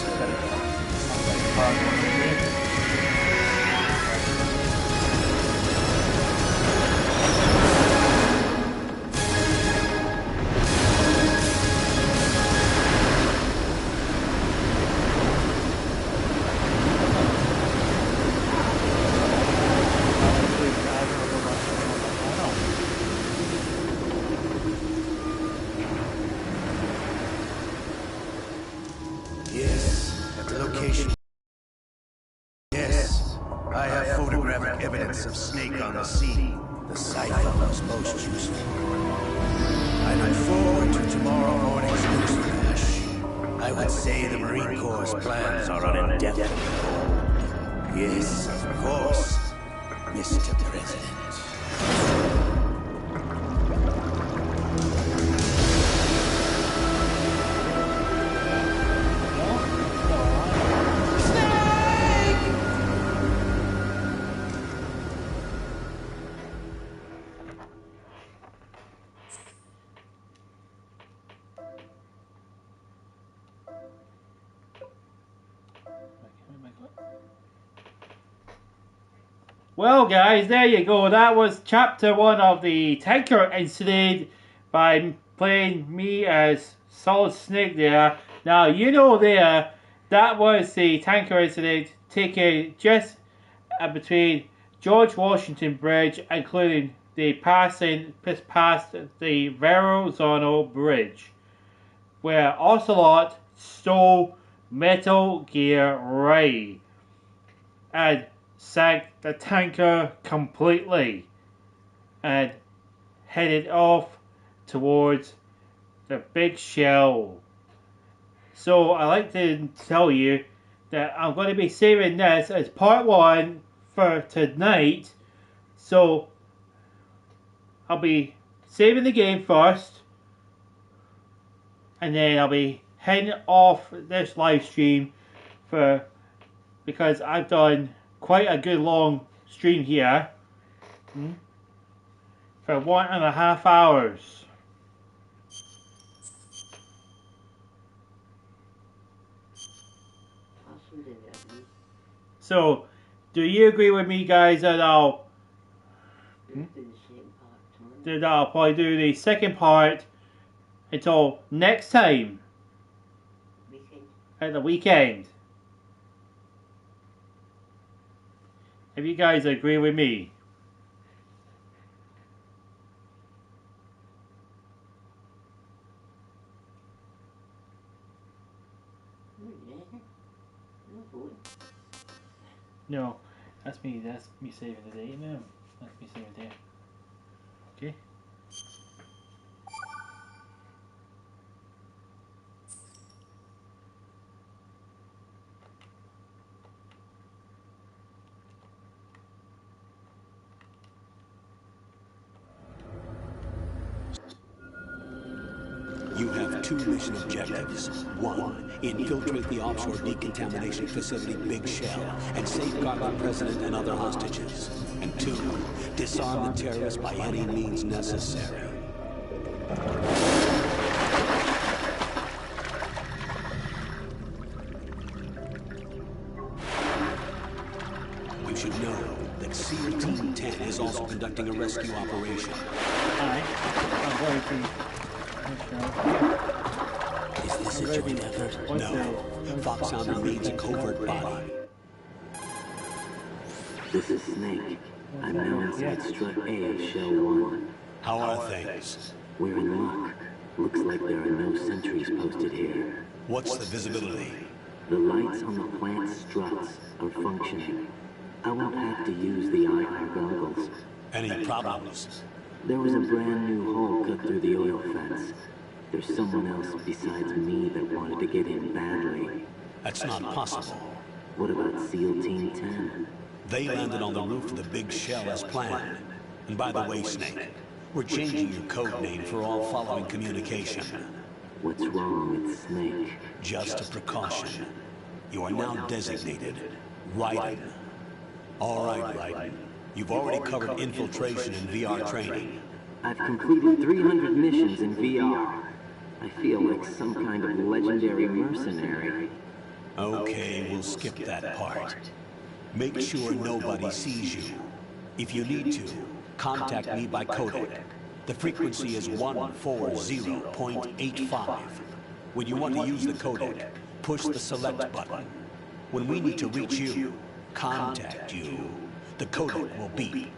J: Yes, at the location. Yes, I have photographic evidence of Snake on the scene. The cipher was most useful. I look forward to tomorrow morning's news flash. I would say the Marine Corps' plans are on indefinite hold. Yes, of course, Mr. President.
A: Well, guys, there you go. That was chapter 1 of the tanker incident by playing me as Solid Snake there. Now, you know there, that was the tanker incident taken just between George Washington Bridge, including the passing past the Verrazano Bridge, where Ocelot stole Metal Gear Ray and sank the tanker completely and headed off towards the big shell. So I like to tell you that I'm going to be saving this as part 1 for tonight. So I'll be saving the game first, and then I'll be heading off this live stream because I've done quite a good long stream here for 1.5 hours. So, do you agree with me, guys, that I'll probably do the second part until next time at the weekend? If you guys agree with me. No, that's me saving the date now. That's me saving the date. Okay.
M: You have 2 mission objectives. 1, infiltrate the offshore decontamination facility Big Shell and safeguard the President and other hostages. And 2, disarm the terrorists by any means necessary. You should know that SEAL Team 10 is also conducting a rescue operation.
A: Hi, I'm going to...
M: Is this a joint effort? No. Fox Sound remains a covert body.
N: This is Snake. I'm now inside strut A of Shell 1.
M: How are things?
N: We're in luck. Looks like there are no sentries posted here.
M: What's the visibility?
N: The lights on the plant struts are functioning. I won't have to use the IR goggles.
M: Any problems?
N: There was a brand new hole cut through the oil fence. There's someone else besides me that wanted to get in badly.
M: That's not possible.
N: What about SEAL Team 10?
M: They landed on the roof of the big shell as planned. And by the way, Snake, we're changing your code name for all following communication.
N: What's wrong with Snake?
M: Just a precaution. You are now designated Raiden. All right, Raiden. You've already covered infiltration and VR training.
N: I've completed 300 missions in VR. I feel like some kind of legendary mercenary.
M: Okay, we'll skip that part. Make sure nobody sees you. If you need to, contact me by codec. The frequency is 140.85. When you want to use the codec, push the select button. When we need to reach you, contact you, the codec will beep.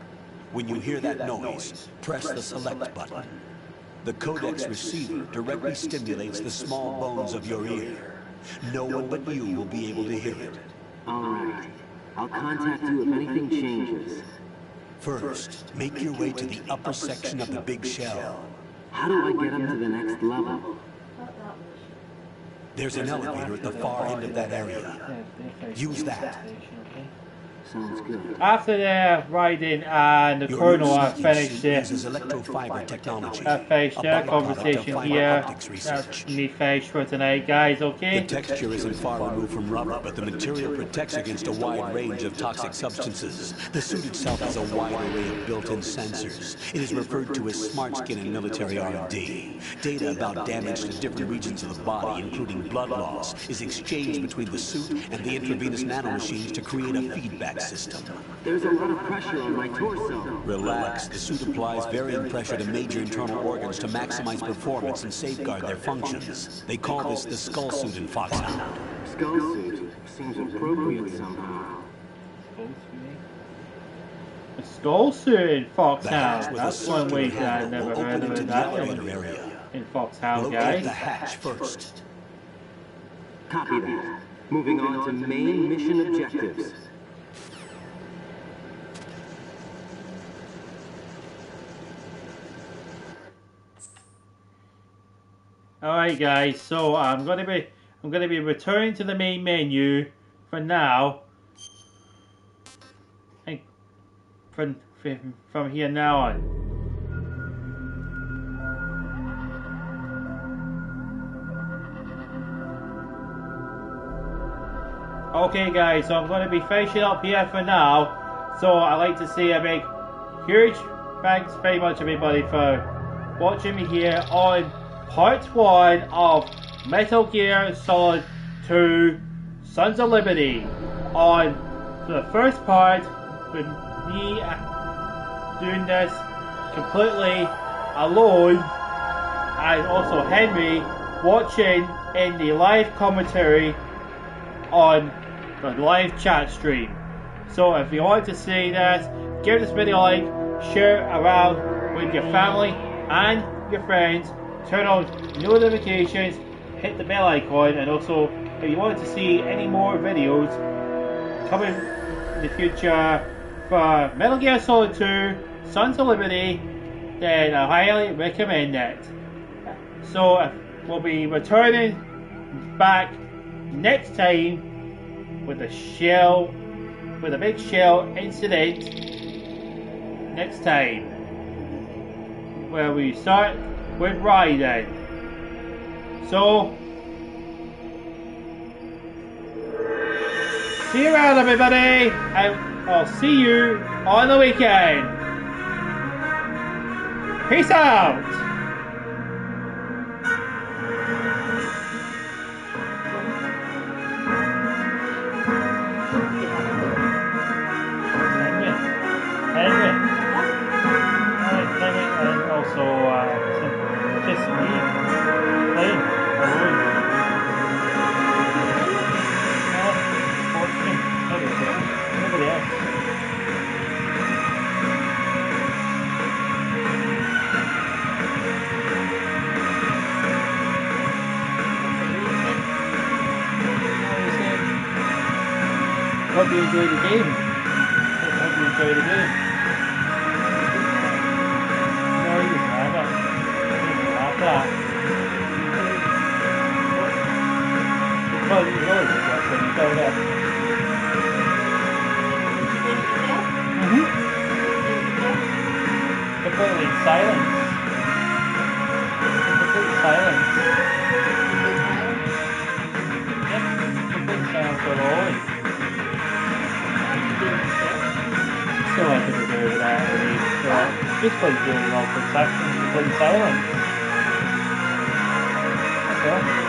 M: When you hear that noise, press the select button. The codec's receiver directly stimulates the small bones of your ear. No one but you will be able to hear it.
N: All right. I'll contact you if anything changes.
M: First, make your way to the upper section of the big shell.
N: How do I get up to the next level?
M: There's an elevator at the far end of that area. Use that.
N: Sounds good.
A: After the Raiden and the Colonel have finished their
M: electrofiber technology.
A: conversation here. That's me finished for tonight, guys, okay?
M: The texture isn't far removed from rubber, but the material protects against a wide range of toxic substances. The suit itself has a wide array of built-in sensors. It is referred to as smart skin in military R&D. Data about damage to different regions of the body, including blood loss, is exchanged between the suit and the intravenous nanomachines to create a feedback system.
N: There's a lot of pressure on my torso.
M: Relax. The suit applies varying pressure to major internal organs to maximize performance and safeguard their functions. They call this the skull suit in Foxhound.
N: Skull suit seems appropriate somehow.
A: A skull suit in Foxhound. That's one way that I never heard of it that in Foxhound, guys.
M: The hatch first.
N: Copy that. Moving on to main mission objectives.
A: Alright guys, so I'm gonna be returning to the main menu for now. And from here now on. Okay guys, so I'm going to be finishing up here for now. So I'd like to say a big, huge thanks very much everybody for watching me here on part 1 of Metal Gear Solid 2 Sons of Liberty. On the first part with me doing this completely alone, and also Henry watching in the live commentary on the live chat stream. So if you want to see this, give this video a like, share it around with your family and your friends, turn on notifications, hit the bell icon, and also if you want to see any more videos coming in the future for Metal Gear Solid 2 Sons of Liberty, then I highly recommend it. So we'll be returning back next time with a big shell incident next time, where we start with Raiden. So see you around everybody, and I'll see you on the weekend. Peace out. And also just me playing alone. Nobody else. you enjoy the game. Hope you enjoy the game. No, you haven't. You have that. Well, you know it's just when you go there. Completely silence. Complete silence. Yep, complete silence for always. So I could do that. Just like doing all protection, complete silence. That's all.